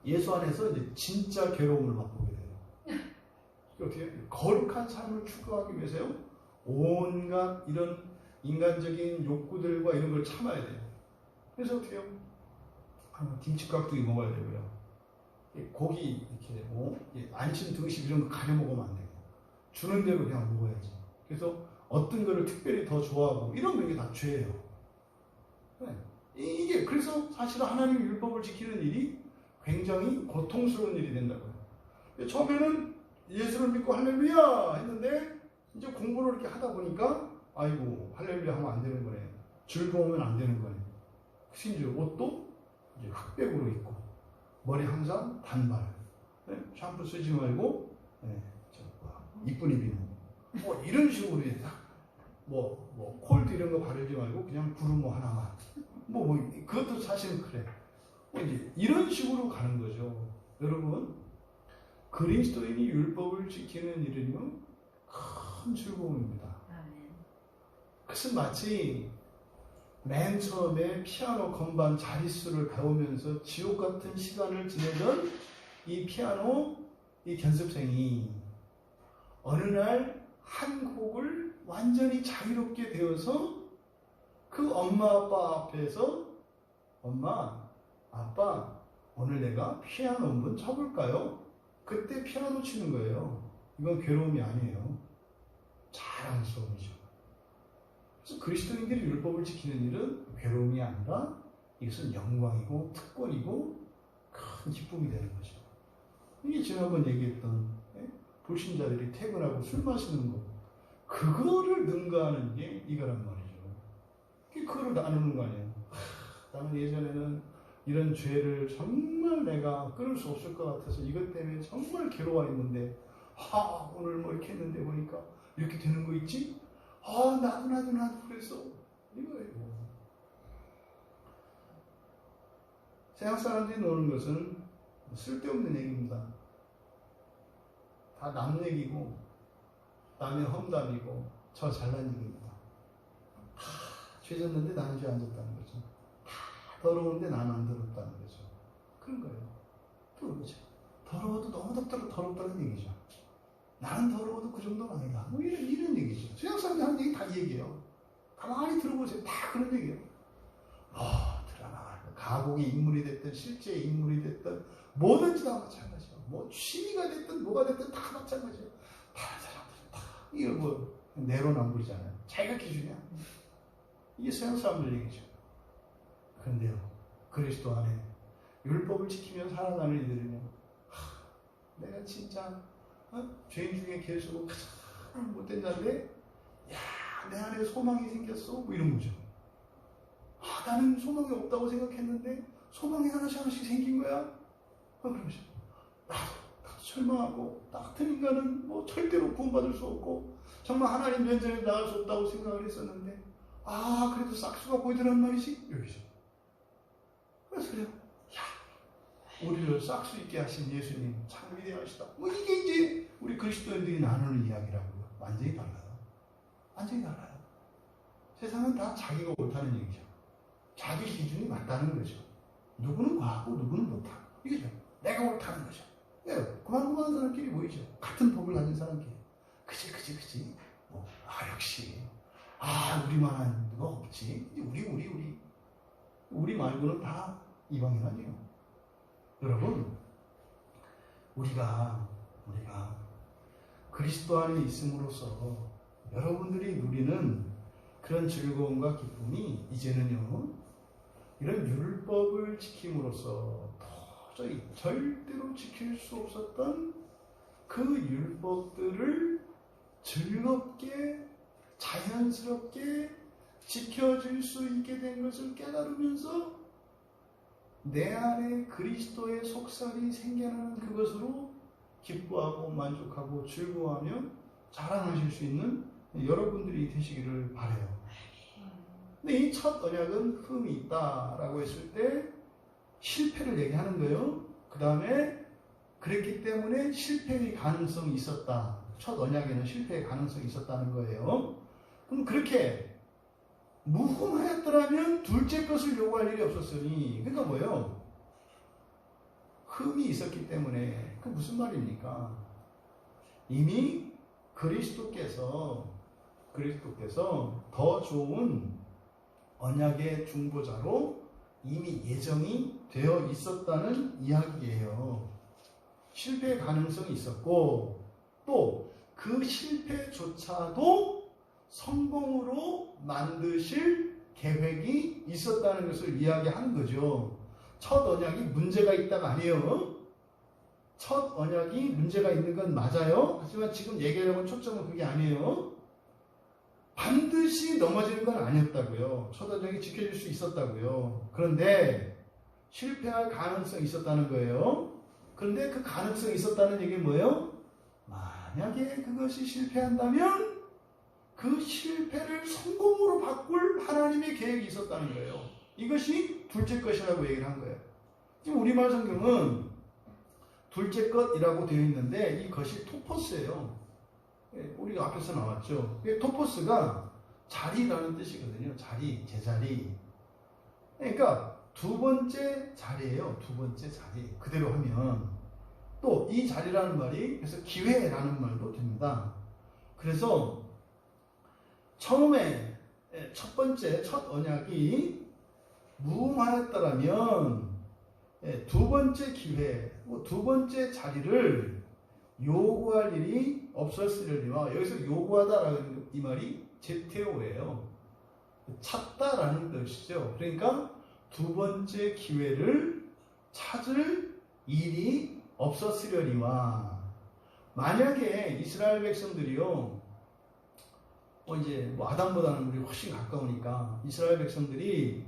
예수 안에서 이제 진짜 괴로움을 맛보게 돼요. 어떻게 해요? 거룩한 삶을 추구하기 위해서요, 온갖 이런 인간적인 욕구들과 이런 걸 참아야 돼요. 그래서 어떻게 해요? 김치깍두기 먹어야 되고요. 고기 이렇게 안심 등심 이런 거 가려 먹으면 안 돼요. 주는 대로 그냥 먹어야지. 그래서 어떤 거를 특별히 더 좋아하고 이런 게 다 죄예요. 이게 그래서 사실은 하나님의 율법을 지키는 일이 굉장히 고통스러운 일이 된다고요. 처음에는 예수를 믿고 할렐루야 했는데 이제 공부를 이렇게 하다 보니까 아이고 할렐루야 하면 안 되는 거네. 즐거우면 안 되는 거예요. 심지어 옷도 이제 흑백으로 입고 머리 항상 단발, 네? 샴푸 쓰지 말고 이쁜 입이는 뭐 이런 식으로 뭐 콜드 이런 거 바르지 말고 그냥 구르모 하나만 뭐 그것도 사실은 그래. 이제 이런 식으로 가는 거죠. 여러분, 그리스도인이 율법을 지키는 일은요 큰 즐거움입니다. 그것은 마치 맨 처음에 피아노 건반 자릿수를 배우면서 지옥 같은 시간을 지내던 이 피아노 이 견습생이 어느 날 한 곡을 완전히 자유롭게 배워서 그 엄마 아빠 앞에서 엄마 아빠 오늘 내가 피아노 한번 쳐볼까요? 그때 피아노 치는 거예요. 이건 괴로움이 아니에요. 자랑스러움이죠. 그래서 그리스도인들이 율법을 지키는 일은 괴로움이 아니라 이것은 영광이고 특권이고 큰 기쁨이 되는 거죠. 이게 지난번 얘기했던 불신자들이 퇴근하고 술 마시는 거, 그거를 능가하는 게 이거란 말이죠. 그거를 나누는 거 아니에요. 나는 예전에는 이런 죄를 정말 내가 끊을 수 없을 것 같아서 이것 때문에 정말 괴로워했는데 오늘 뭐 이렇게 했는데 보니까 이렇게 되는 거 있지? 나도 그랬어. 이거예요. 세상 사람들이 노는 것은 쓸데없는 얘기입니다. 다 남 얘기고 남의 험담이고 저 잘난 얘기입니다. 죄 졌는데 나는 죄 안 졌다는 거죠. 더러운데 나는 안 더럽다는 거죠. 그런 거예요. 또 그렇죠. 더러워도 너무 더럽다는 얘기죠. 나는 더러워도 그 정도는 아니다. 뭐 이런 얘기죠. 세상 사람들 하는 얘기 다 이 얘기예요. 가만히 들어보세요. 다 그런 얘기예요. 드라마, 가곡이 인물이 됐든 실제 인물이 됐든 뭐든지 다 마찬가지예요. 뭐 취미가 됐든 뭐가 됐든 다 마찬가지예요. 다른 사람들은 다 이거 뭐 내로남불이잖아요. 자기가 기준이야. 이게 세상 사람들 얘기죠. 그런데요, 그리스도 안에 율법을 지키며 살아가는 이들은요, 내가 진짜 죄인 중에 계속 가장 못된 자인데 내 안에 소망이 생겼어 뭐 이런 거죠. 나는 소망이 없다고 생각했는데 소망이 하나씩 생긴 거야. 그러면서 나도 절망하고 나 같은 인간은 뭐 절대로 구원받을 수 없고 정말 하나님 면전에 나갈 수 없다고 생각을 했었는데 그래도 싹수가 보이더란 말이지. 여기서 그래서 그래요. 우리를 싹수 있게 하신 예수님 참 위대하시다. 뭐 이게 이제 우리 그리스도인들이 나누는 이야기라고요. 완전히 달라요. 완전히 달라요. 세상은 다 자기가 옳다는 얘기죠. 자기 기준이 맞다는 거죠. 누구는 과하고 누구는 못하고 이거죠. 내가 옳다는 거죠. 그만한 사람끼리 모이죠. 같은 법을 가진 사람끼리. 그치. 역시 우리만한 누가 없지. 우리 말고는 다 이방인 아니에요. 여러분, 우리가 그리스도 안에 있음으로써 여러분들이 누리는 그런 즐거움과 기쁨이 이제는요, 이런 율법을 지킴으로써 도저히 절대로 지킬 수 없었던 그 율법들을 즐겁게 자연스럽게 지켜질 수 있게 된 것을 깨달으면서 내 안에 그리스도의 속살이 생겨나는 그것으로 기뻐하고 만족하고 즐거워하며 자랑하실 수 있는 여러분들이 되시기를 바라요. 근데 이 첫 언약은 흠이 있다라고 했을 때 실패를 얘기하는 거예요. 그 다음에 그랬기 때문에 실패의 가능성이 있었다. 첫 언약에는 실패의 가능성이 있었다는 거예요. 그럼 그렇게 무흠하였더라면 둘째 것을 요구할 일이 없었으니, 그러니까 뭐예요? 흠이 있었기 때문에. 그 무슨 말입니까? 이미 그리스도께서 더 좋은 언약의 중보자로 이미 예정이 되어 있었다는 이야기예요. 실패의 가능성이 있었고 또 그 실패조차도 성공으로 만드실 계획이 있었다는 것을 이야기하는 거죠. 첫 언약이 문제가 있다가 아니에요. 첫 언약이 문제가 있는 건 맞아요. 하지만 지금 얘기하려고 초점은 그게 아니에요. 반드시 넘어지는 건 아니었다고요. 첫 언약이 지켜질 수 있었다고요. 그런데 실패할 가능성이 있었다는 거예요. 그런데 그 가능성이 있었다는 얘기는 뭐예요? 만약에 그것이 실패한다면 그 실패를 성공으로 바꿀 하나님의 계획이 있었다는 거예요. 이것이 둘째 것이라고 얘기를 한 거예요. 지금 우리말 성경은 둘째 것이라고 되어 있는데 이것이 토포스예요. 우리가 앞에서 나왔죠. 토포스가 자리라는 뜻이거든요. 자리, 제자리. 그러니까 두 번째 자리예요. 두 번째 자리. 그대로 하면 또 이 자리라는 말이 그래서 기회라는 말도 됩니다. 그래서 처음에 첫 번째 첫 언약이 무응하였더라면 두 번째 기회, 두 번째 자리를 요구할 일이 없었으려니와 여기서 요구하다라는 이 말이 제테오예요. 찾다라는 뜻이죠. 그러니까 두 번째 기회를 찾을 일이 없었으려니와 만약에 이스라엘 백성들이요 이제 아담보다는 우리 훨씬 가까우니까 이스라엘 백성들이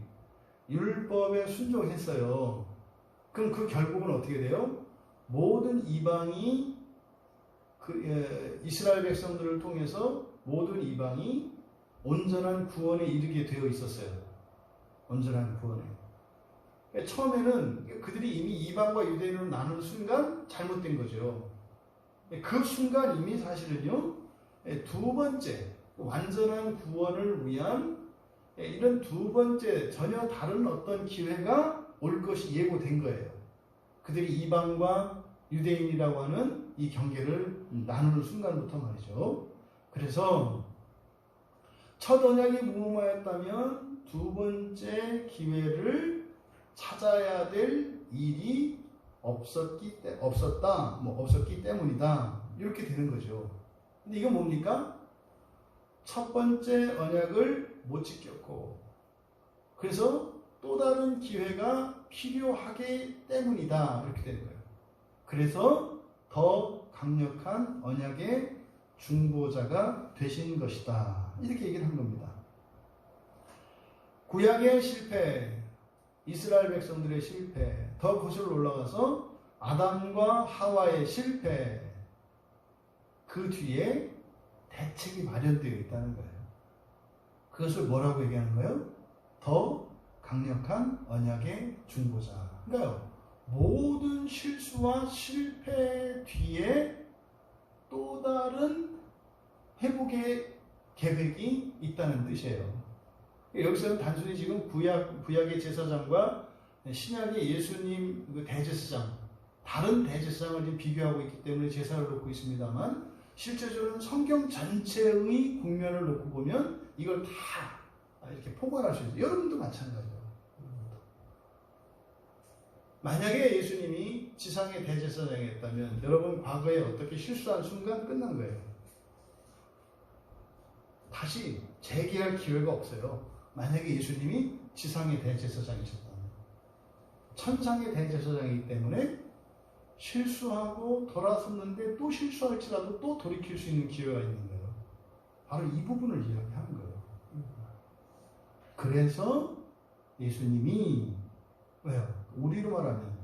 율법에 순종했어요. 그럼 그 결국은 어떻게 돼요? 모든 이방이 이스라엘 백성들을 통해서 모든 이방이 온전한 구원에 이르게 되어 있었어요. 온전한 구원에. 처음에는 그들이 이미 이방과 유대인으로 나누는 순간 잘못된 거죠. 그 순간 이미 사실은요, 두 번째, 완전한 구원을 위한 이런 두 번째 전혀 다른 어떤 기회가 올 것이 예고된 거예요. 그들이 이방과 유대인이라고 하는 이 경계를 나누는 순간부터 말이죠. 그래서 첫 언약이 무음하였다면 두 번째 기회를 찾아야 될 일이 없었기 때문이다. 이렇게 되는 거죠. 근데 이건 뭡니까? 첫 번째 언약을 못 지켰고, 그래서 또 다른 기회가 필요하기 때문이다. 이렇게 되는 거예요. 그래서 더 강력한 언약의 중보자가 되신 것이다. 이렇게 얘기를 한 겁니다. 구약의 실패, 이스라엘 백성들의 실패, 더 거슬러 올라가서 아담과 하와의 실패, 그 뒤에 대책이 마련되어 있다는 거예요. 그것을 뭐라고 얘기하는 거예요? 더 강력한 언약의 중보자. 그러니까 모든 실수와 실패 뒤에 또 다른 회복의 계획이 있다는 뜻이에요. 여기서는 단순히 지금 구약의 제사장과 신약의 예수님 그 대제사장, 다른 대제사장을 지금 비교하고 있기 때문에 제사를 놓고 있습니다만, 실제적으로는 성경 전체의 국면을 놓고 보면 이걸 다 이렇게 포괄할 수 있어요. 여러분도 마찬가지예요. 만약에 예수님이 지상의 대제사장이었다면 여러분 과거에 어떻게 실수한 순간 끝난 거예요. 다시 재기할 기회가 없어요. 만약에 예수님이 지상의 대제사장이셨다면. 천상의 대제사장이기 때문에 실수하고 돌아섰는데 또 실수할지라도 또 돌이킬 수 있는 기회가 있는 거예요. 바로 이 부분을 이야기하는 거예요. 그래서 예수님이 왜요? 우리로 말하면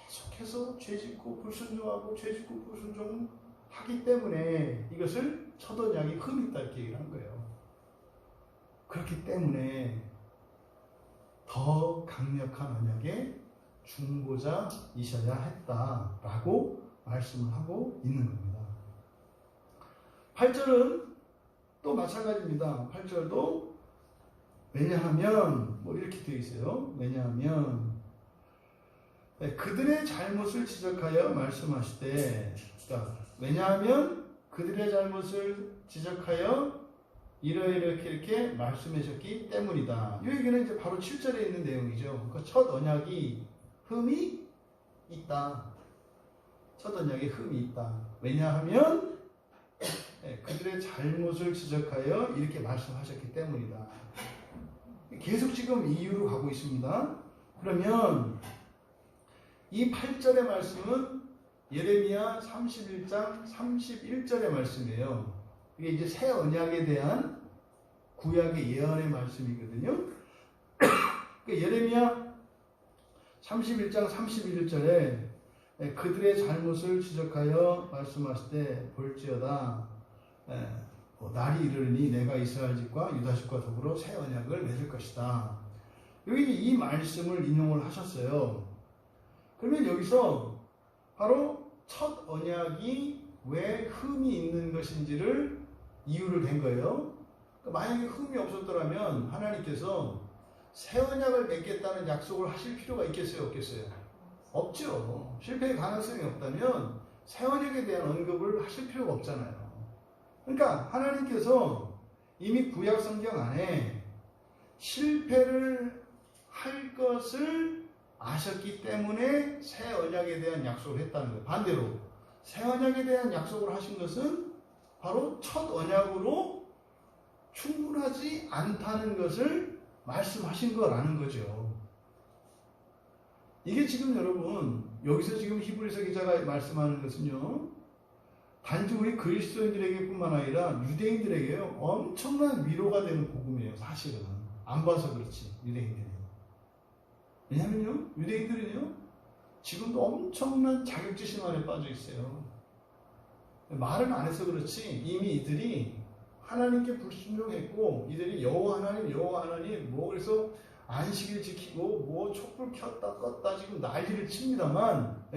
계속해서 죄짓고 불순종하고 죄짓고 불순종하기 때문에 이것을 첫 언약이 흠이 있다 이렇게 얘기를 한 거예요. 그렇기 때문에 더 강력한 언약의 중보자이셔야 했다라고 말씀을 하고 있는 겁니다. 8절은 또 마찬가지입니다. 8절도 왜냐하면 이렇게 되어 있어요. 왜냐하면 그들의 잘못을 지적하여 말씀하시되, 그러니까 왜냐하면 그들의 잘못을 지적하여 이렇게 말씀하셨기 때문이다. 이 얘기는 이제 바로 7절에 있는 내용이죠. 그 첫 언약이 흠이 있다. 첫 언약에 흠이 있다. 왜냐하면 그들의 잘못을 지적하여 이렇게 말씀하셨기 때문이다. 계속 지금 이유로 가고 있습니다. 그러면 이 8절의 말씀은 예레미야 31장 31절의 말씀이에요. 이게 이제 새 언약에 대한 구약의 예언의 말씀이거든요. 그러니까 예레미야 31장 31절에 그들의 잘못을 지적하여 말씀하실 때 볼지어다 날이 이르니 내가 이스라엘 집과 유다 집과 더불어 새 언약을 맺을 것이다. 여기 이 말씀을 인용을 하셨어요. 그러면 여기서 바로 첫 언약이 왜 흠이 있는 것인지를 이유를 댄 거예요. 그러니까 만약에 흠이 없었더라면 하나님께서 새 언약을 맺겠다는 약속을 하실 필요가 있겠어요, 없겠어요? 없죠. 실패의 가능성이 없다면 새 언약에 대한 언급을 하실 필요가 없잖아요. 그러니까 하나님께서 이미 구약 성경 안에 실패를 할 것을 아셨기 때문에 새 언약에 대한 약속을 했다는 거예요. 반대로 새 언약에 대한 약속을 하신 것은 바로 첫 언약으로 충분하지 않다는 것을 말씀하신 거라는 거죠. 이게 지금 여러분 여기서 지금 히브리서 기자가 말씀하는 것은요, 단지 우리 그리스도인들에게뿐만 아니라 유대인들에게요 엄청난 위로가 되는 복음이에요. 사실은 안 봐서 그렇지 유대인들이. 왜냐면요 유대인들은요 지금도 엄청난 자격지심 안에 빠져 있어요. 말은 안 해서 그렇지 이미 이들이 하나님께 불순종했고 이들이 여호와 하나님 뭐 그래서 안식일 지키고 뭐 촛불 켰다 껐다 지금 난리를 칩니다만,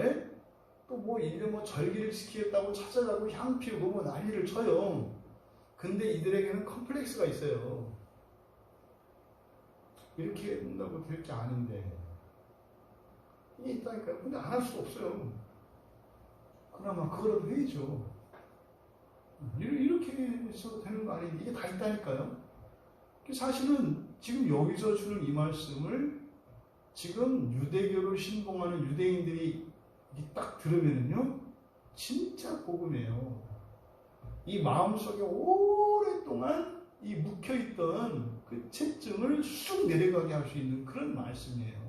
또 뭐 일년 뭐 절기를 지키겠다고 찾아가고 향 피우고 뭐 난리를 쳐요. 근데 이들에게는 컴플렉스가 있어요. 이렇게 한다고 될 게 아닌데 이게 있다니까요. 근데 안 할 수 없어요. 그나마 그거라도 해야죠. 이렇게 해서 되는 거 아닌데 이게 다 있다니까요. 사실은 지금 여기서 주는 이 말씀을 지금 유대교를 신봉하는 유대인들이 딱 들으면요 진짜 복음이에요. 이 마음속에 오랫동안 이 묵혀있던 그 채증을 쑥 내려가게 할 수 있는 그런 말씀이에요.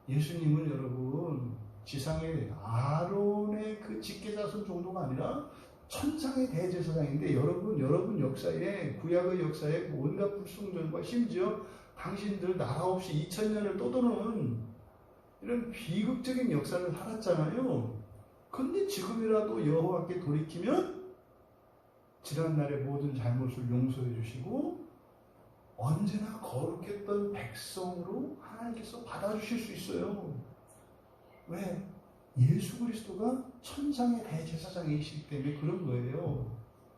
예수님은 여러분 지상의 아론의 그 직계자손 정도가 아니라 천상의 대제사장인데 여러분 역사에 구약의 역사에 온갖 불순종과 심지어 당신들 나라 없이 2000년을 떠도는 이런 비극적인 역사를 살았잖아요. 근데 지금이라도 여호와께 돌이키면 지난날의 모든 잘못을 용서해 주시고 언제나 거룩했던 백성으로 하나님께서 받아주실 수 있어요. 왜? 예수 그리스도가 천상의 대제사장이시기 때문에 그런 거예요.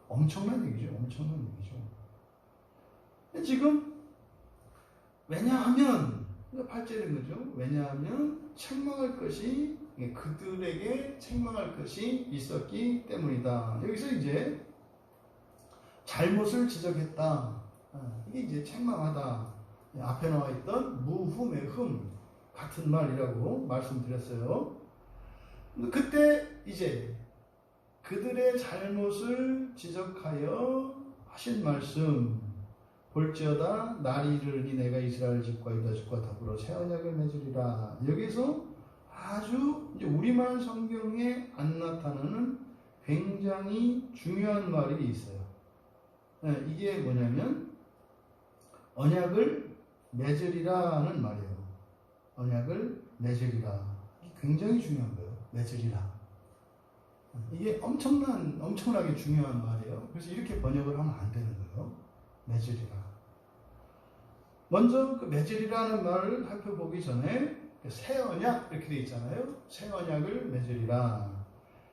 엄청난 얘기죠. 엄청난 얘기죠. 근데 지금 왜냐하면 8절인 거죠. 왜냐하면 책망할 것이 그들에게 책망할 것이 있었기 때문이다. 여기서 이제 잘못을 지적했다. 이게 이제 책망하다. 앞에 나와 있던 무흠의 흠 같은 말이라고 말씀드렸어요. 그때 이제 그들의 잘못을 지적하여 하신 말씀 볼지어다 날이 이르니 내가 이스라엘 집과 유다 집과 더불어 새 언약을 맺으리라. 여기서 아주 이제 우리말 성경에 안 나타나는 굉장히 중요한 말이 있어요. 이게 뭐냐면 언약을 맺으리라는 말이에요. 언약을 맺으리라. 굉장히 중요한 거예요. 맺으리라. 이게 엄청나게 중요한 말이에요. 그래서 이렇게 번역을 하면 안 되는 거예요. 맺으리라. 먼저 그 맺으리라는 말을 살펴보기 전에 새 언약 이렇게 되어 있잖아요. 새 언약을 맺으리라.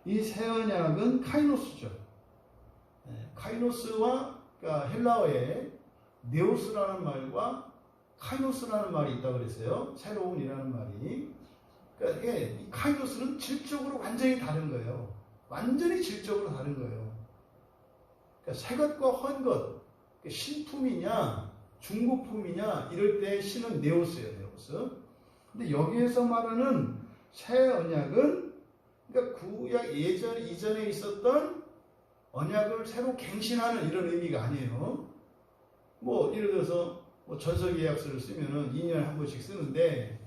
이 새 언약은 카이노스죠. 카이노스와 그러니까 헬라어에 네오스라는 말과 카이노스라는 말이 있다고 그랬어요. 새로운이라는 말이. 그러니까 이게 카이노스는 질적으로 완전히 다른 거예요. 완전히 질적으로 다른 거예요. 그러니까 새 것과 헌 것, 신품이냐 중고품이냐 이럴 때 신은 네오스예요. 네오스. 근데 여기에서 말하는 새 언약은 그러니까 구약 이전에 있었던 언약을 새로 갱신하는 이런 의미가 아니에요. 뭐 예를 들어서 뭐 전서계약서를 쓰면은 2년에 한 번씩 쓰는데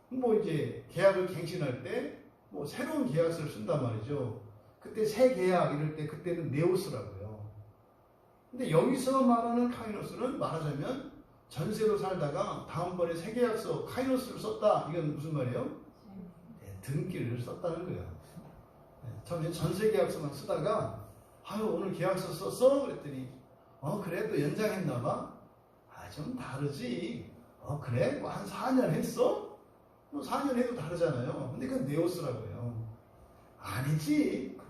뭐 이제 계약을 갱신할 때 뭐 새로운 계약서를 쓴단 말이죠. 그때 새 계약 이럴 때 그때는 네오스라고요. 근데 여기서 말하는 카이노스는 말하자면 전세로 살다가 다음번에 새 계약서 카이노스를 썼다. 이건 무슨 말이에요? 네, 등기를 썼다는 거예요. 네, 처음에 전세 계약서만 쓰다가 아유 오늘 계약서 썼어? 그랬더니 그래 또 연장했나 봐. 좀 다르지. 그래? 뭐 한 4년 했어? 뭐 4년 해도 다르잖아요. 근데 그건 네오스라고요. 아니지.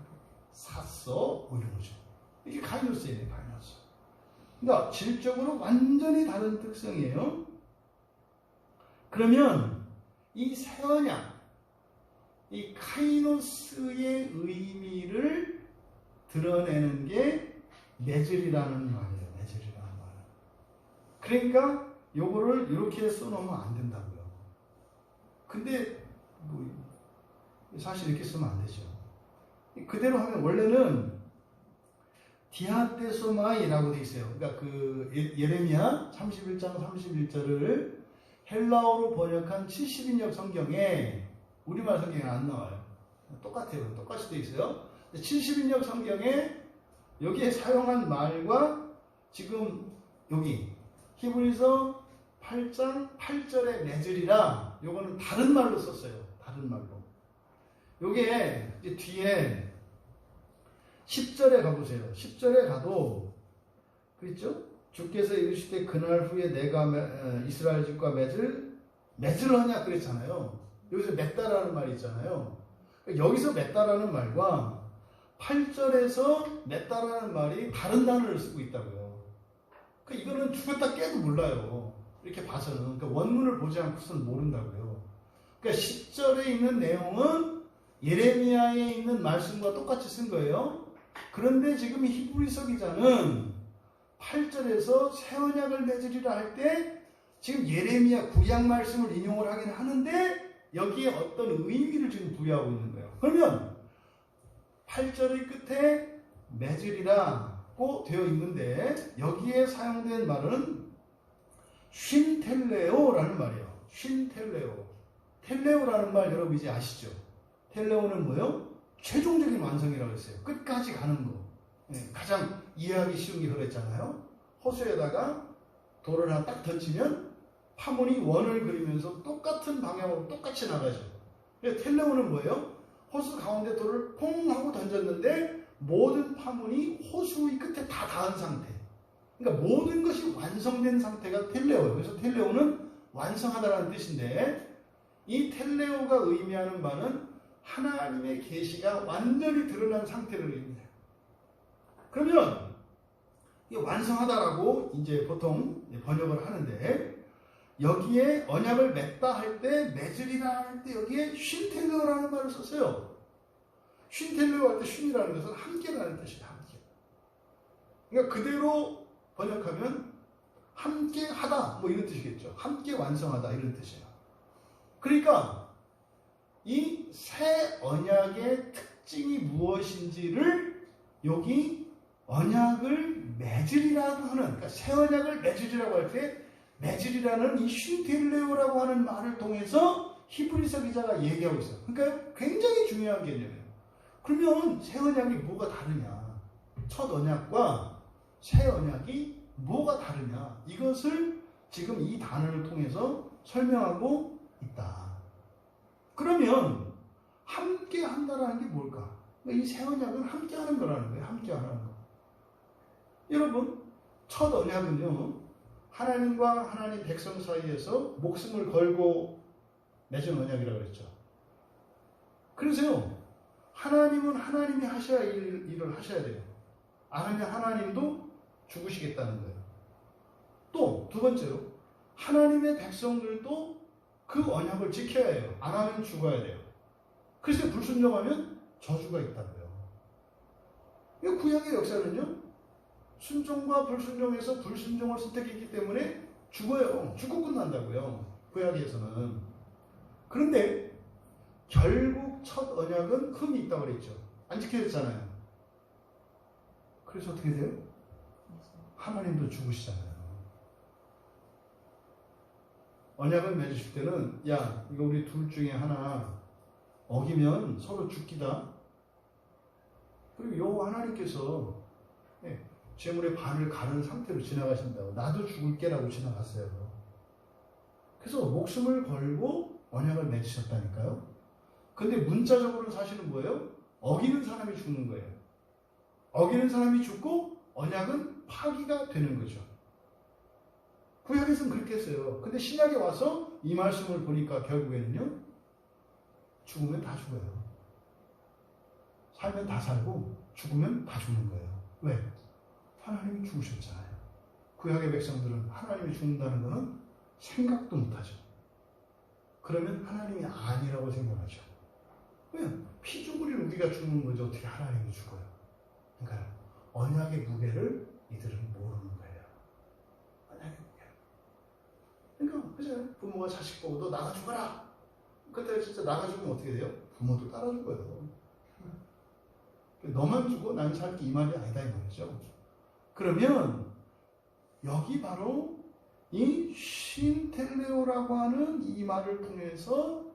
샀어? 뭐 이런 거죠. 이게 카이노스예요, 카이노스. 그러니까 질적으로 완전히 다른 특성이에요. 그러면 이 새 언약, 이 카이노스의 의미를 드러내는 게 메즐이라는 말이에요. 메즐이라는 말. 그러니까 요거를 이렇게 써놓으면 안 된다고요. 근데 뭐 사실 이렇게 쓰면 안 되죠. 그대로 하면 원래는 디아테소마이라고 돼 있어요. 그러니까 그 예레미야 31장 31절을 헬라어로 번역한 70인역 성경에 우리말 성경에 안 나와요. 똑같아요. 똑같이 돼 있어요. 70인역 성경에 여기에 사용한 말과 지금 여기 히브리서 8장 8절의 메즐이라 요거는 다른 말로 썼어요. 다른 말로. 요게 이제 뒤에 10절에 가보세요. 10절에 가도 그렇죠? 주께서 이르시되 그날 후에 내가 이스라엘 집과 맺을 하냐 그랬잖아요. 여기서 맺다라는 말이 있잖아요. 여기서 맺다라는 말과 8절에서 맺다라는 말이 다른 단어를 쓰고 있다고요. 그러니까 이거는 죽었다 깨도 몰라요. 이렇게 봐서는. 그러니까 원문을 보지 않고서는 모른다고요. 그러니까 10절에 있는 내용은 예레미야에 있는 말씀과 똑같이 쓴 거예요. 그런데 지금 히브리서 기자는 8절에서 새 언약을 맺으리라 할 때 지금 예레미야 구약 말씀을 인용을 하긴 하는데 여기에 어떤 의미를 지금 부여하고 있는 거예요. 그러면 8절의 끝에 맺으리라고 되어 있는데 여기에 사용된 말은 쉰텔레오라는 말이에요. 쉰텔레오. 텔레오라는 말 여러분 이제 아시죠? 텔레오는 뭐예요? 최종적인 완성이라고 했어요. 끝까지 가는 거. 가장 이해하기 쉬운 게 그랬잖아요. 호수에다가 돌을 하나 딱 던지면 파문이 원을 그리면서 똑같은 방향으로 똑같이 나가죠. 텔레오는 뭐예요? 호수 가운데 돌을 퐁 하고 던졌는데 모든 파문이 호수의 끝에 다 닿은 상태. 그러니까 모든 것이 완성된 상태가 텔레오예요. 그래서 텔레오는 완성하다라는 뜻인데 이 텔레오가 의미하는 바는 하나님의 계시가 완전히 드러난 상태를 의미해요. 그러면 이 완성하다라고 이제 보통 번역을 하는데 여기에 언약을 맺다 할 때 맺으리라 할 때 여기에 쉰텔레오라는 말을 썼어요. 쉰텔레오 할 때 쉰이라는 것은 함께라는 뜻이에요. 함께. 그러니까 그대로 번역하면 함께 하다 뭐 이런 뜻이겠죠. 함께 완성하다 이런 뜻이에요. 그러니까 이 새 언약의 특징이 무엇인지를 여기 언약을 맺으리라고 하는, 그러니까 새 언약을 맺으리라고 할 때 맺으리라는 이 쉰텔레오라고 하는 말을 통해서 히브리서 기자가 얘기하고 있어요. 그러니까 굉장히 중요한 개념이에요. 그러면 새 언약이 뭐가 다르냐? 첫 언약과 새 언약이 뭐가 다르냐? 이것을 지금 이 단어를 통해서 설명하고 있다. 그러면 함께 한다라는 게 뭘까? 이 새 언약은 함께 하는 거라는 거예요. 함께 하는 거. 여러분, 첫 언약은요, 하나님과 하나님 백성 사이에서 목숨을 걸고 맺은 언약이라고 그랬죠. 그래서요, 하나님은 하나님이 하셔야 할 일을 하셔야 돼요. 안 하면 하나님도 죽으시겠다는 거예요. 또 두 번째로 하나님의 백성들도 그 언약을 지켜야 해요. 안 하면 죽어야 돼요. 그래서 불순종하면 저주가 있다고요. 이 구약의 역사는요, 순종과 불순종에서 불순종을 선택했기 때문에 죽어요. 죽고 끝난다고요. 구약에서는. 그런데 결국 첫 언약은 흠이 있다고 그랬죠. 안 지켜졌잖아요. 그래서 어떻게 돼요? 하나님도 죽으시잖아요. 언약을 맺으실 때는 야, 이거 우리 둘 중에 하나 어기면 서로 죽기다. 그리고 요 하나님께서 재물의 반을 가른 상태로 지나가신다고. 나도 죽을게라고 지나갔어요. 그래서 목숨을 걸고 언약을 맺으셨다니까요. 근데 문자적으로는 사실은 뭐예요? 어기는 사람이 죽는 거예요. 어기는 사람이 죽고 언약은 파기가 되는 거죠. 구약에서는 그렇게 했어요. 근데 신약에 와서 이 말씀을 보니까 결국에는요, 죽으면 다 죽어요. 살면 다 살고 죽으면 다 죽는 거예요. 왜? 하나님이 죽으셨잖아요. 구약의 백성들은 하나님이 죽는다는 것은 생각도 못하죠. 그러면 하나님이 아니라고 생각하죠. 왜? 피조물인 우리가 죽는 거죠. 어떻게 하나님이 죽어요? 그러니까 언약의 무게를 이들은 모르는 거예요. 언약의 무게. 그러니까 그죠? 부모가 자식 보고 너 나가 죽어라. 그때 진짜 나가 죽으면 어떻게 돼요? 부모도 따라 죽어요. 너만 죽어 난 살게 이 말이 아니다 이 말이죠. 그러면 여기 바로 이 신텔레오라고 하는 이 말을 통해서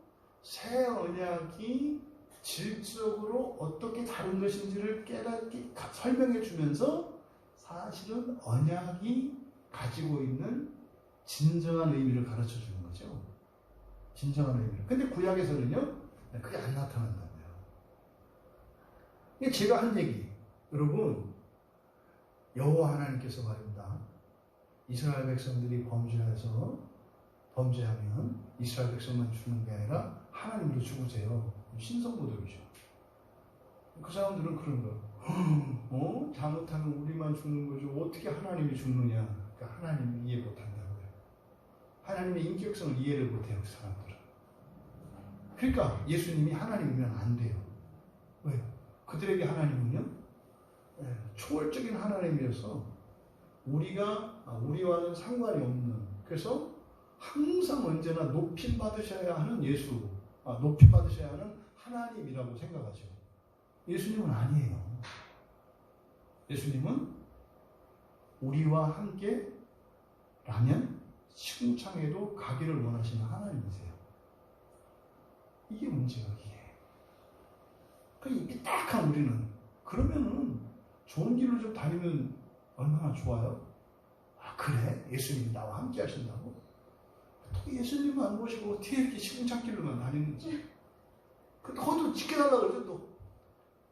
새 언약이 질적으로 어떻게 다른 것인지를 깨닫게 설명해 주면서 사실은 언약이 가지고 있는 진정한 의미를 가르쳐 주는 거죠. 진정한 의미를. 근데 구약에서는요, 그게 안 나타난다고요. 이게 제가 한 얘기. 여러분, 여호와 하나님께서 말입니다. 이스라엘 백성들이 범죄하면 이스라엘 백성만 죽는 게 아니라 하나님도 죽으세요. 신성모독이죠. 그 사람들은 그런 거예요. 잘못하면 우리만 죽는 거죠. 어떻게 하나님이 죽느냐. 그러니까 하나님이 이해 못한다고요. 하나님의 인격성을 이해를 못해요. 그 사람들은. 그러니까 예수님이 하나님이면 안 돼요. 왜요? 그들에게 하나님은요, 초월적인 하나님이어서 우리와는 상관이 없는, 그래서 항상 언제나 높임 받으셔야 하는 높임 받으셔야 하는 하나님이라고 생각하죠. 예수님은 아니에요. 예수님은 우리와 함께 라면 시궁창에도 가기를 원하시는 하나님이세요. 이게 문제가 이게. 그 삐딱한 우리는 그러면은 좋은 길로 좀 다니면 얼마나 좋아요? 아 그래? 예수님이 나와 함께 하신다고? 또 예수님은 안 보시고 어떻게 이렇게 시궁창길로만 다니는지 그것도 지켜달라고 그러죠. 또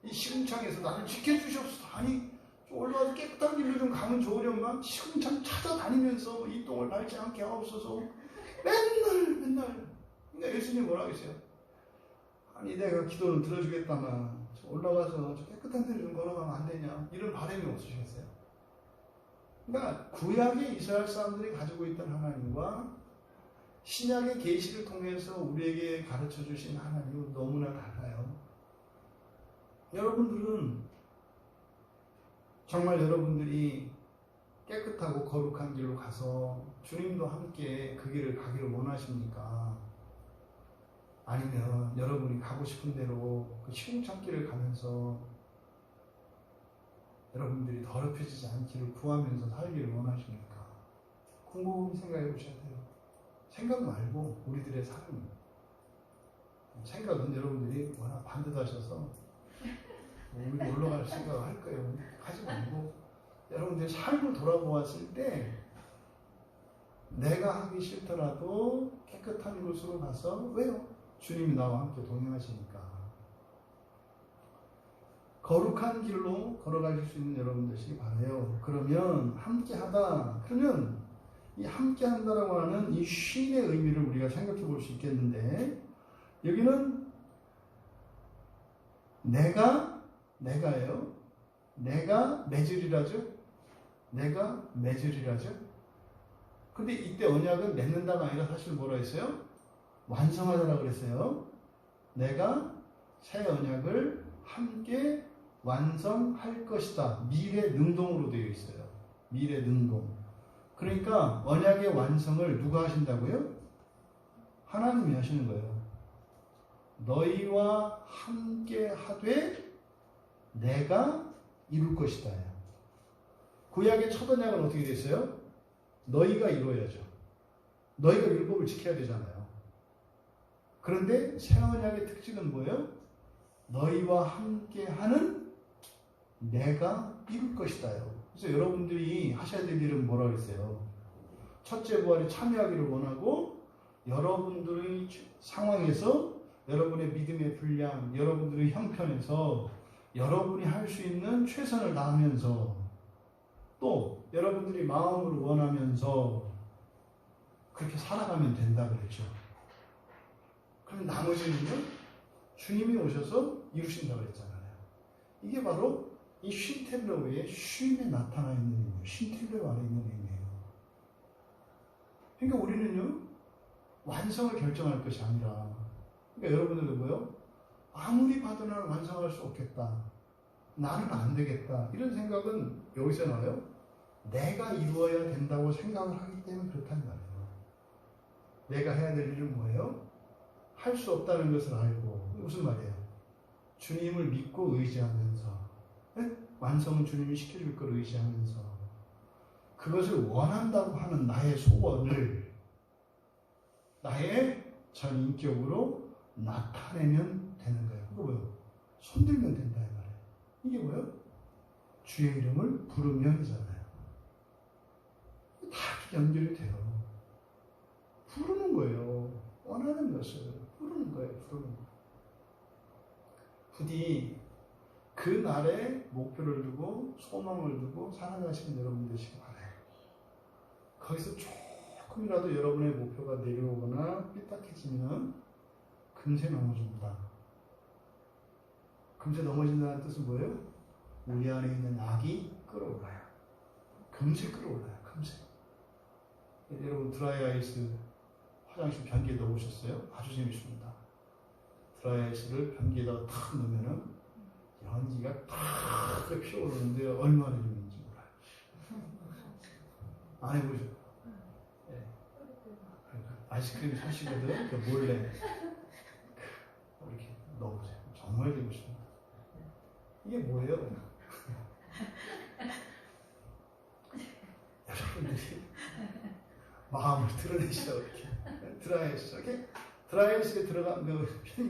이 시궁창에서 나를 지켜주시옵소서. 아니 올라와서 깨끗한 길로 좀 가면 좋으련만 시궁창 찾아다니면서 이 똥을 밟지 않게 하옵소서. 맨날 그러니까 예수님 뭐라 하겠어요? 아니 내가 기도는 들어주겠다만 올라가서 저 깨끗한 데를 좀 걸어가면 안 되냐 이런 바람이 없으시겠어요? 그러니까 구약의 이스라엘 사람들이 가지고 있던 하나님과 신약의 계시를 통해서 우리에게 가르쳐 주신 하나님은 너무나 달라요. 여러분들은 정말 여러분들이 깨끗하고 거룩한 길로 가서 주님도 함께 그 길을 가기를 원하십니까? 아니면 여러분이 가고 싶은 대로 그 시궁창길을 가면서 여러분들이 더럽혀지지 않기를 구하면서 살기를 원하십니까? 곰곰이 생각해 보셔야 돼요. 생각 말고 우리들의 삶. 생각은 여러분들이 워낙 반듯하셔서 우리 올라갈 생각을 할 거예요. 하지 말고 여러분들의 삶을 돌아보았을 때 내가 하기 싫더라도 깨끗한 곳으로 가서 왜요? 주님이 나와 함께 동행하시니까. 거룩한 길로 걸어가실 수 있는 여러분 되시기 바라요. 그러면 함께하다. 그러면 이 함께한다라고 하는 이 쉼의 의미를 우리가 생각해 볼 수 있겠는데 여기는 내가예요. 내가 맺으리라죠. 내가 맺으리라죠. 근데 이때 언약은 맺는다가 아니라 사실 뭐라 했어요? 완성하다라고 그랬어요. 내가 새 언약을 함께 완성할 것이다. 미래 능동으로 되어 있어요. 미래 능동. 그러니까 언약의 완성을 누가 하신다고요? 하나님이 하시는 거예요. 너희와 함께 하되 내가 이룰 것이다. 구약의 첫 언약은 어떻게 됐어요? 너희가 이루어야죠. 너희가 율법을 지켜야 되잖아요. 그런데 새 언약의 특징은 뭐예요? 너희와 함께 하는 내가 이룰 것이다요. 그래서 여러분들이 하셔야 될 일은 뭐라고 했어요? 첫째 부활에 참여하기를 원하고 여러분들의 상황에서 여러분의 믿음의 분량, 여러분들의 형편에서 여러분이 할 수 있는 최선을 다하면서 또 여러분들이 마음으로 원하면서 그렇게 살아가면 된다 그랬죠. 그럼 나머지는요? 주님이 오셔서 이루신다고 했잖아요. 이게 바로 이 쉰텔러의 쉼에 나타나 있는 의미예요. 쉰텔러 안에 있는 의미예요. 그러니까 우리는요, 완성을 결정할 것이 아니라, 그러니까 여러분들도 뭐요? 아무리 봐도 나는 완성할 수 없겠다. 나는 안 되겠다. 이런 생각은 여기서 나와요. 내가 이루어야 된다고 생각을 하기 때문에 그렇다는 말이에요. 내가 해야 될 일은 뭐예요? 할 수 없다는 것을 알고, 무슨 말이에요? 주님을 믿고 의지하면서, 네? 완성은 주님이 시켜줄 걸 의지하면서, 그것을 원한다고 하는 나의 소원을 나의 전 인격으로 나타내면 되는 거예요. 그거 뭐예요? 손들면 된다 이 말이에요. 이게 뭐예요? 주의 이름을 부르면이잖아요. 다 연결이 돼요. 부르는 거예요. 원하는 것을 부르는 거예요. 부르는 거. 부디 그 날에 목표를 두고 소망을 두고 살아가시는 여러분 되시기 바라요. 거기서 조금이라도 여러분의 목표가 내려오거나 삐딱해지면 금세 넘어집니다. 금세 넘어진다는 뜻은 뭐예요? 우리 안에 있는 악이 끌어올라요. 금세 끌어올라요. 금세. 여러분 드라이 아이스 화장실 변기에 넣어보셨어요? 아주 재밌습니다. 드라이 아이스를 변기에다가 탁 넣으면은 연기가 탁 피어오르는데 얼마나 재밌는지 몰라요. 안 해보셨어요? 네. 아이스크림 사시거든. 그 몰래 이렇게 넣어보세요. 정말 재밌습니다. 이게 뭐예요? 여러분들이 마음을 드러내시라고 이렇게 드라이아이스 이렇게 드라이아이스에 들어가면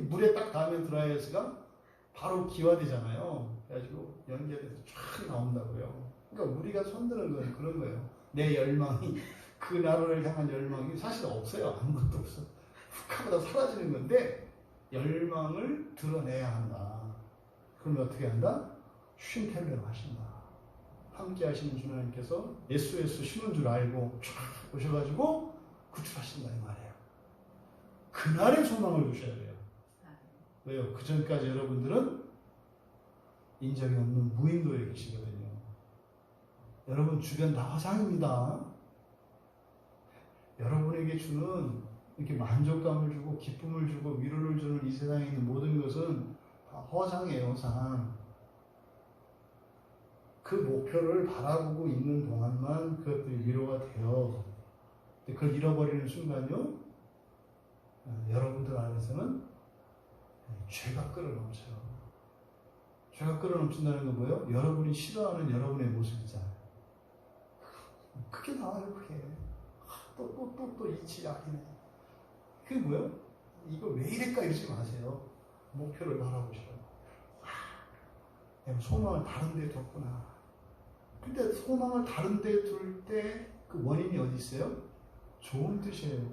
물에 딱 닿으면 드라이아이스가 바로 기화되잖아요. 그래가지고 연기가 돼서 쫙 나온다고요. 그러니까 우리가 손드는 건 그런 거예요. 내 열망이 그 나라를 향한 열망이 사실 없어요. 아무것도 없어. 훅 하고 다 사라지는 건데 열망을 드러내야 한다. 그러면 어떻게 한다? 쉰텔레로 하신다. 함께 하시는 주님께서 예수 심은 줄 알고 쫙 오셔가지고 구출하신다 이 말이에요. 그날의 소망을 두셔야 돼요. 왜요? 그 전까지 여러분들은 인정이 없는 무인도에 계시거든요. 여러분 주변 다 허상입니다. 여러분에게 주는 이렇게 만족감을 주고 기쁨을 주고 위로를 주는 이 세상에 있는 모든 것은 다 허상이에요. 허상. 그 목표를 바라보고 있는 동안만 그것들이 위로가 돼요. 그걸 잃어버리는 순간요, 여러분들 안에서는 죄가 끌어넘쳐요. 죄가 끌어넘친다는 건 뭐예요? 여러분이 싫어하는 여러분의 모습이잖아요. 그게 나와요, 그게. 또 이치 악이네. 그게 뭐예요? 이거 왜 이럴까 이러지 마세요. 목표를 바라보시라고. 내가 소망을 다른 데 뒀구나. 근데 소망을 다른 데 둘 때 그 원인이 어디 있어요? 좋은 뜻이에요.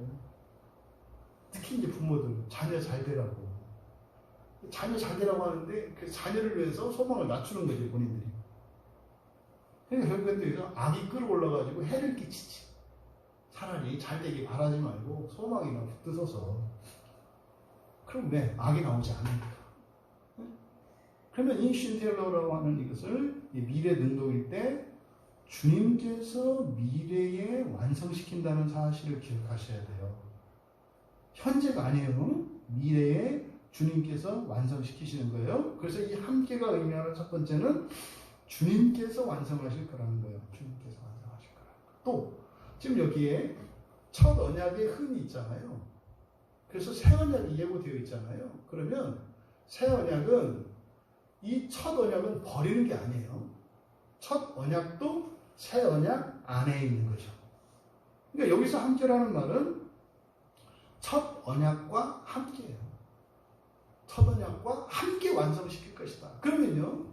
특히 이제 부모들, 자녀 잘 되라고. 자녀 잘 되라고 하는데 그 자녀를 위해서 소망을 낮추는 거지, 본인들이. 그러니까 결국엔 또 악이 끌어올라가지고 해를 끼치지. 차라리 잘 되기 바라지 말고 소망이나 붙들어서. 그럼 왜? 악이 나오지 않으니까. 그러면 이 쉰텔러라고 하는 이것을 미래 능동일 때 주님께서 미래에 완성시킨다는 사실을 기억하셔야 돼요. 현재가 아니에요. 미래에 주님께서 완성시키시는 거예요. 그래서 이 함께가 의미하는 첫 번째는 주님께서 완성하실 거라는 거예요. 주님께서 완성하실 거라는 거. 또 지금 여기에 첫 언약의 흔이 있잖아요. 그래서 새 언약이 예고되어 있잖아요. 그러면 새 언약은 이 첫 언약은 버리는 게 아니에요. 첫 언약도 새 언약 안에 있는 거죠. 그러니까 여기서 함께라는 말은 첫 언약과 함께예요. 첫 언약과 함께 완성시킬 것이다. 그러면요,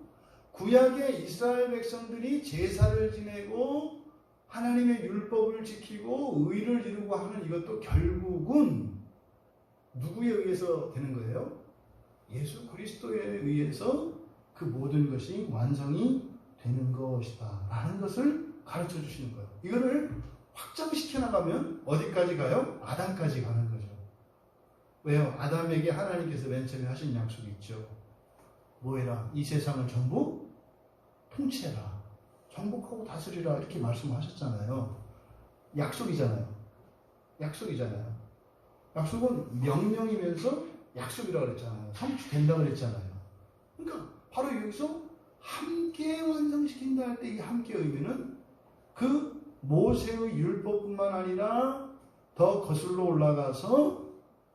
구약의 이스라엘 백성들이 제사를 지내고 하나님의 율법을 지키고 의를 이루고 하는 이것도 결국은 누구에 의해서 되는 거예요? 예수 그리스도에 의해서 그 모든 것이 완성이 되는 것이다 라는 것을 가르쳐 주시는 거예요. 이거를 확장시켜 나가면 어디까지 가요? 아담까지 가는 거죠. 왜요? 아담에게 하나님께서 맨 처음에 하신 약속이 있죠. 뭐해라? 이 세상을 전부 통치해라. 정복하고 다스리라. 이렇게 말씀하셨잖아요. 약속이잖아요. 약속이잖아요. 약속은 명령이면서 약속이라고 그랬잖아요. 성취된다고 그랬잖아요. 그러니까 바로 여기서 함께 완성시킨다 할 때 이 함께 의미는 그 모세의 율법뿐만 아니라 더 거슬러 올라가서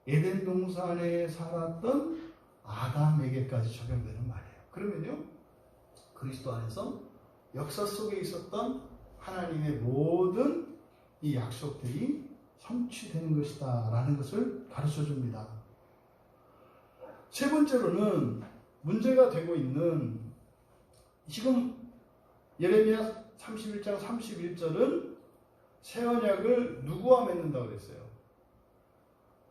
에덴 동산에 살았던 아담에게까지 적용되는 말이에요. 그러면요, 그리스도 안에서 역사 속에 있었던 하나님의 모든 이 약속들이 성취되는 것이다 라는 것을 가르쳐 줍니다. 세 번째로는 문제가 되고 있는 지금 예레미야 31장 31절은 새 언약을 누구와 맺는다고 그랬어요?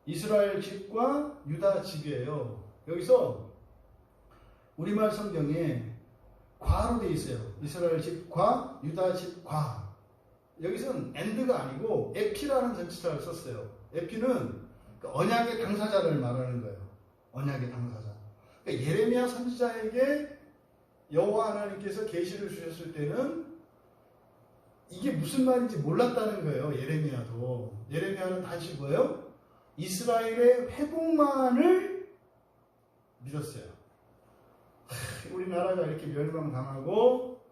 이스라엘 집과 유다 집이에요. 여기서 우리말 성경에 과로 되어 있어요. 이스라엘 집과 유다 집과. 여기서는 and가 아니고 에피라는 전치사를 썼어요. 에피는 언약의 당사자를 말하는 거예요. 언약의 당사자. 그러니까 예레미야 선지자에게 여호와 하나님께서 계시를 주셨을 때는 이게 무슨 말인지 몰랐다는 거예요. 예레미야도. 예레미야는 다시 뭐예요? 이스라엘의 회복만을 믿었어요. 우리나라가 이렇게 멸망당하고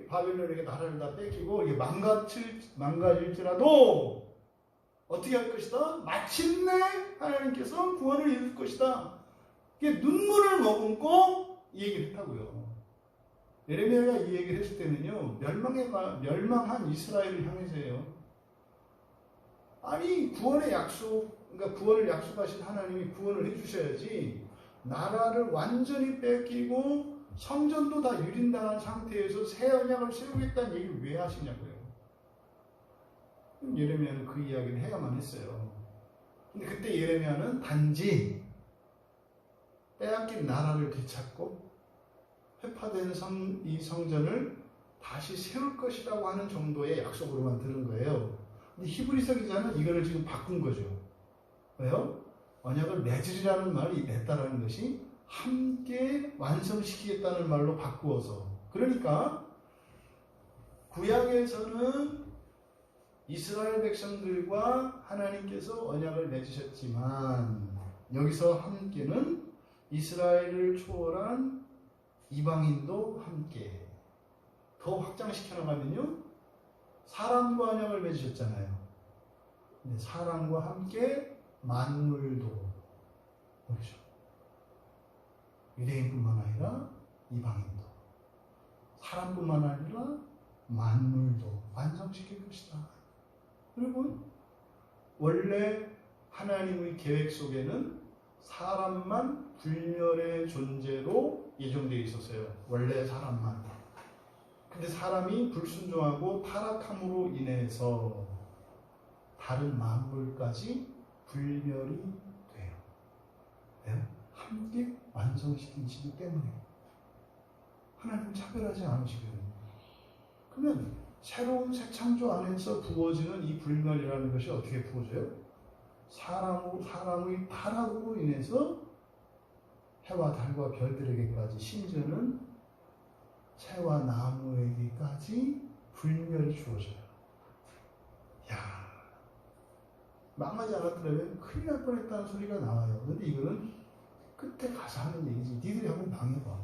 바벨론에게 나라를 다 뺏기고 이게 망가질지라도 어떻게 할 것이다? 마침내 하나님께서 구원을 이룰 것이다. 이게 눈물을 머금고 이 얘기를 했다고요. 예레미야가 이 얘기를 했을 때는요, 멸망한 이스라엘을 향해서예요. 아니, 구원의 약속, 그러니까 구원을 약속하신 하나님이 구원을 해주셔야지, 나라를 완전히 뺏기고 성전도 다 유린당한 상태에서 새 언약을 세우겠다는 얘기를 왜 하시냐고요. 예레미야는 그 이야기를 해야만 했어요. 근데 그때 예레미야는 단지 빼앗긴 나라를 되찾고 회파된 이 성전을 다시 세울 것이라고 하는 정도의 약속으로만 들은 거예요. 근데 히브리서 기자는 이거를 지금 바꾼 거죠. 왜요? 언약을 맺으리라는 말이 맺다라는 것이 함께 완성시키겠다는 말로 바꾸어서. 그러니까 구약에서는 이스라엘 백성들과 하나님께서 언약을 맺으셨지만 여기서 함께는 이스라엘을 초월한 이방인도 함께 더 확장시켜 나가면요, 사람과 언약을 맺으셨잖아요. 근데 사람과 함께 만물도, 그렇죠. 유대인뿐만 아니라 이방인도, 사람뿐만 아니라 만물도 완성시킬 것이다. 여러분, 원래 하나님의 계획 속에는 사람만 불멸의 존재로 예정되어 있었어요. 원래 사람만. 근데 사람이 불순종하고 타락함으로 인해서 다른 만물까지 불멸이 돼요. 왜요? 함께 완성시키시기 때문에. 하나님은 차별하지 않으시거든요. 그러면 새로운 새 창조 안에서 부어지는 이 불멸이라는 것이 어떻게 부어져요? 사람의 타락으로 인해서 해와 달과 별들에게까지, 심지어는 새와 나무에게까지 불멸이 주어져요. 야, 망하지 않았더라면 큰일 날 뻔했다는 소리가 나와요. 근데 이거는 끝에 가서 하는 얘기지. 니들이 한번 망해봐.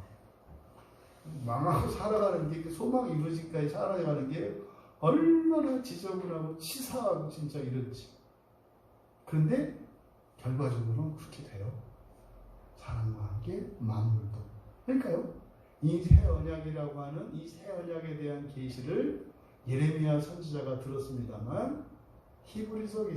망하고 살아가는 게, 소망이 이루어지기까지 살아가는 게 얼마나 지저분하고 치사하고 진짜 이렇지. 그런데 결과적으로는 그렇게 돼요. 사람과 함께 만물도. 그러니까요, 이 새 언약이라고 하는 이 새 언약에 대한 계시를 예레미야 선지자가 들었습니다만 히브리서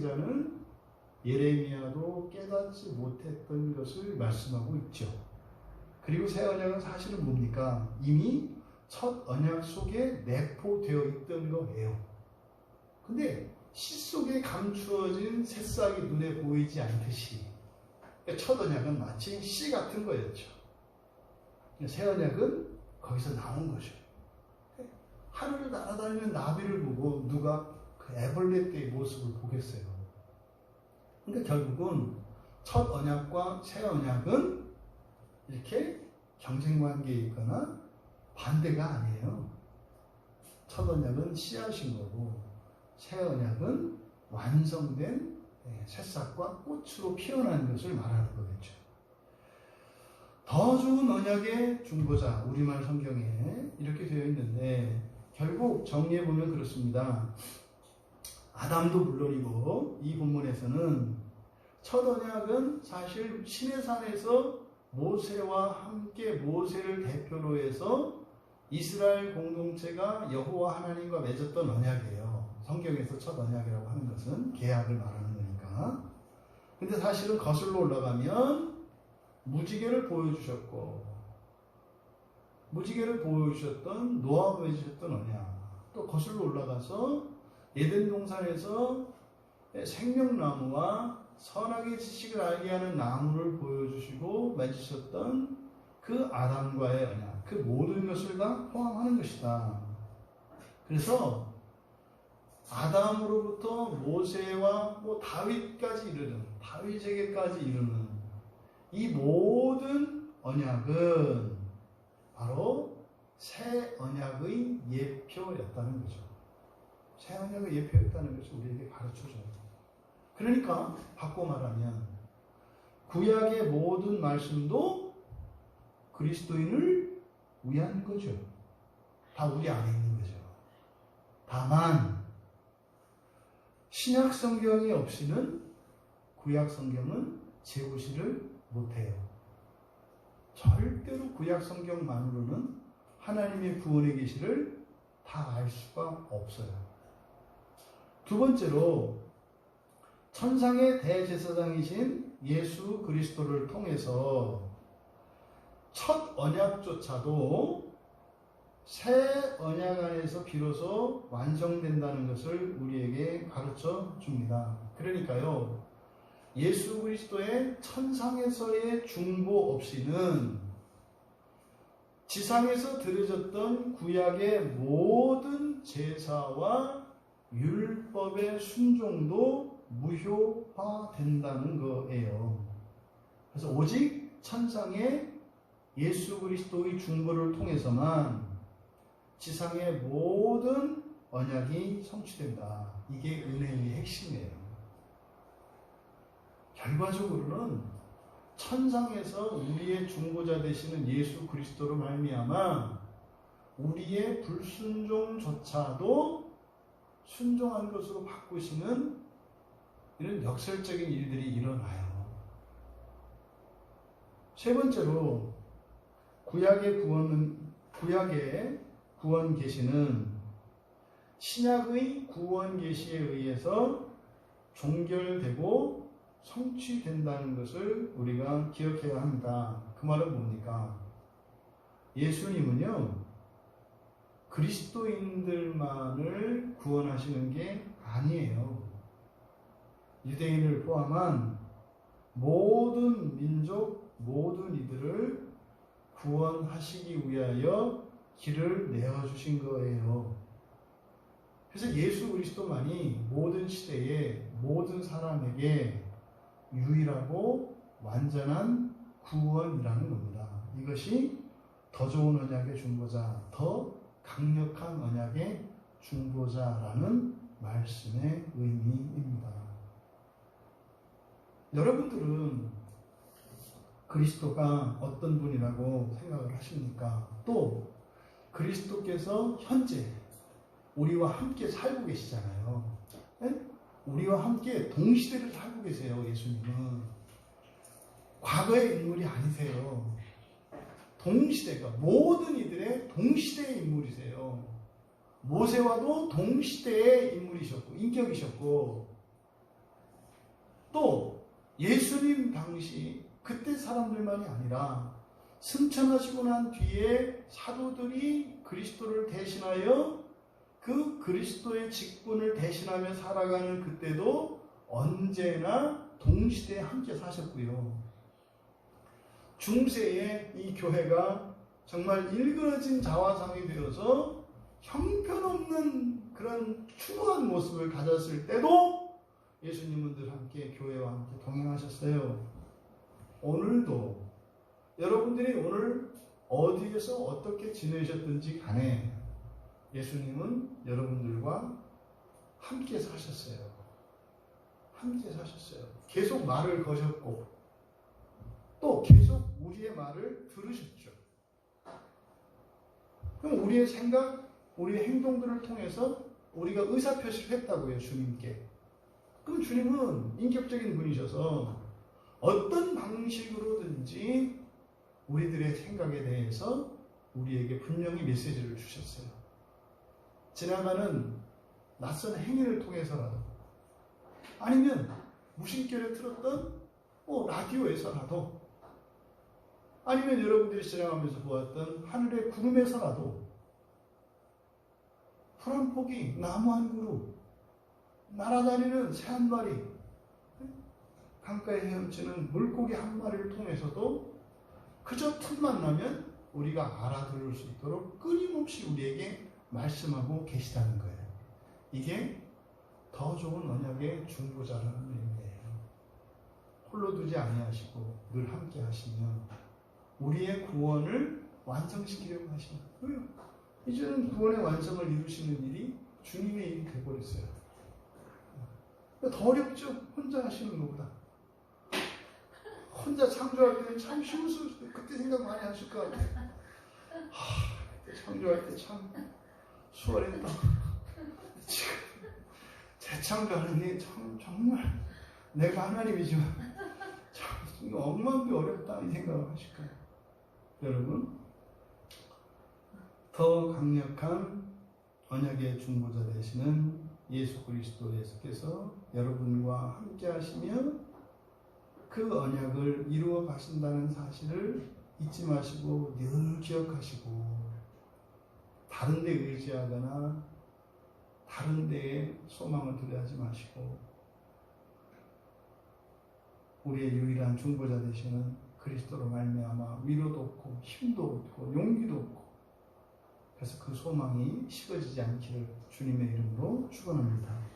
그리고 새 언약은 사실은 뭡니까? 이미 첫 언약 속에 내포되어 있던 거예요. 근데 씨 속에 감추어진 새싹이 눈에 보이지 않듯이 첫 언약은 마치 씨 같은 거였죠. 새 언약은 거기서 나온 거죠. 하늘을 날아다니는 나비를 보고 누가 그 애벌레 때의 모습을 보겠어요. 그러니까 결국은 첫 언약과 새 언약은 이렇게 경쟁 관계에 있거나 반대가 아니에요. 첫 언약은 씨앗인 거고 새 언약은 완성된 새싹과 꽃으로 피어난 것을 말하는 거겠죠. 더 좋은 언약의 중보자, 우리말 성경에 이렇게 되어 있는데 결국 정리해 보면 그렇습니다. 아담도 물론이고 이 본문에서는 첫 언약은 사실 시내산에서 모세와 함께 모세를 대표로 해서 이스라엘 공동체가 여호와 하나님과 맺었던 언약이에요. 성경에서 첫 언약이라고 하는 것은 계약을 말하는 거니까. 근데 사실은 거슬러 올라가면 무지개를 보여주셨고 무지개를 보여주셨던 노아가 맺으셨던 언약, 또 거슬러 올라가서 에덴 동산에서 생명나무와 선악의 지식을 알게 하는 나무를 보여주시고 맺으셨던 그 아담과의 언약, 그 모든 것을 다 포함하는 것이다. 그래서 아담으로부터 모세와 다윗까지 이르는, 다윗에게까지 이르는 이 모든 언약은 바로 새 언약의 예표였다는 거죠. 새 언약의 예표였다는 것을 우리에게 가르쳐줘요. 그러니까 바꿔 말하면 구약의 모든 말씀도 그리스도인을 위한 거죠. 다 우리 안에 있는 거죠. 다만 신약 성경이 없이는 구약 성경은 재구시를 못해요. 절대로 구약 성경만으로는 하나님의 구원의 계시를 다 알 수가 없어요. 두 번째로 천상의 대제사장이신 예수 그리스도를 통해서 첫 언약조차도 새 언약 안에서 비로소 완성된다는 것을 우리에게 가르쳐 줍니다. 그러니까요, 예수 그리스도의 천상에서의 중보 없이는 지상에서 드려졌던 구약의 모든 제사와 율법의 순종도 무효화된다는 거예요. 그래서 오직 천상의 예수 그리스도의 중보를 통해서만 지상의 모든 언약이 성취된다. 이게 은혜의 핵심이에요. 결과적으로는 천상에서 우리의 중보자 되시는 예수 그리스도로 말미암아 우리의 불순종조차도 순종한 것으로 바꾸시는 이런 역설적인 일들이 일어나요. 세 번째로 구약의 구원 계시는 신약의 구원 계시에 의해서 종결되고 성취된다는 것을 우리가 기억해야 합니다. 그 말은 뭡니까? 예수님은요, 그리스도인들만을 구원하시는 게 아니에요. 유대인을 포함한 모든 민족, 모든 이들을 구원하시기 위하여 길을 내어주신 거예요. 그래서 예수 그리스도만이 모든 시대에 모든 사람에게 유일하고 완전한 구원이라는 겁니다. 이것이 더 좋은 언약의 중보자, 더 강력한 언약의 중보자라는 말씀의 의미입니다. 여러분들은 그리스도가 어떤 분이라고 생각을 하십니까? 또 그리스도께서 현재 우리와 함께 살고 계시잖아요. 네? 우리와 함께 동시대를 살고 계세요. 예수님은 과거의 인물이 아니세요. 동시대가 모든 이들의 동시대의 인물이세요. 모세와도 동시대의 인물이셨고 인격이셨고, 또 예수님 당시 그때 사람들만이 아니라 승천하시고 난 뒤에 사도들이 그리스도를 대신하여 그 그리스도의 직분을 대신하며 살아가는 그때도 언제나 동시대에 함께 사셨고요. 중세에 이 교회가 정말 일그러진 자화상이 되어서 형편없는 그런 추모한 모습을 가졌을 때도 예수님은 늘 함께 교회와 함께 동행하셨어요. 오늘도 여러분들이 오늘 어디에서 어떻게 지내셨든지 간에 예수님은 여러분들과 함께 사셨어요. 함께 사셨어요. 계속 말을 거셨고 또 계속 우리의 말을 들으셨죠. 그럼 우리의 생각, 우리의 행동들을 통해서 우리가 의사표시를 했다고요, 주님께. 그럼 주님은 인격적인 분이셔서 어떤 방식으로든지 우리들의 생각에 대해서 우리에게 분명히 메시지를 주셨어요. 지나가는 낯선 행위를 통해서라도 아니면 무심결에 틀었던 라디오에서라도 아니면 여러분들이 지나가면서 보았던 하늘의 구름에서라도 풀 한 포기, 나무 한 그루, 날아다니는 새 한 마리, 강가에 헤엄치는 물고기 한 마리를 통해서도 그저 틈만 나면 우리가 알아들을 수 있도록 끊임없이 우리에게 말씀하고 계시다는 거예요. 이게 더 좋은 언약의 중보자라는 의미예요. 홀로 두지 아니하시고 늘 함께 하시며 우리의 구원을 완성시키려고 하시는 거예요. 이제는 구원의 완성을 이루시는 일이 주님의 일이 되어버렸어요. 더 어렵죠? 혼자 하시는 것보다. 혼자 창조할 때는 참 쉬웠을 때 그때 생각 많이 하실 것 같아요. 그때 창조할 때 참 수월했다. 지금 재창조하는 게 정말 내가 하나님이지만 참 엉망이 어렵다 이 생각을 하실 거예요. 여러분, 더 강력한 언약의 중보자 되시는 예수 그리스도 예수께서 여러분과 함께 하시며 그 언약을 이루어 가신다는 사실을 잊지 마시고 늘 기억하시고 다른 데 의지하거나 다른 데에 소망을 두려하지 마시고 우리의 유일한 중보자 되시는 그리스도로 말미암아 위로도 얻고 힘도 얻고 용기도 얻고 그래서 그 소망이 식어지지 않기를 주님의 이름으로 축원합니다.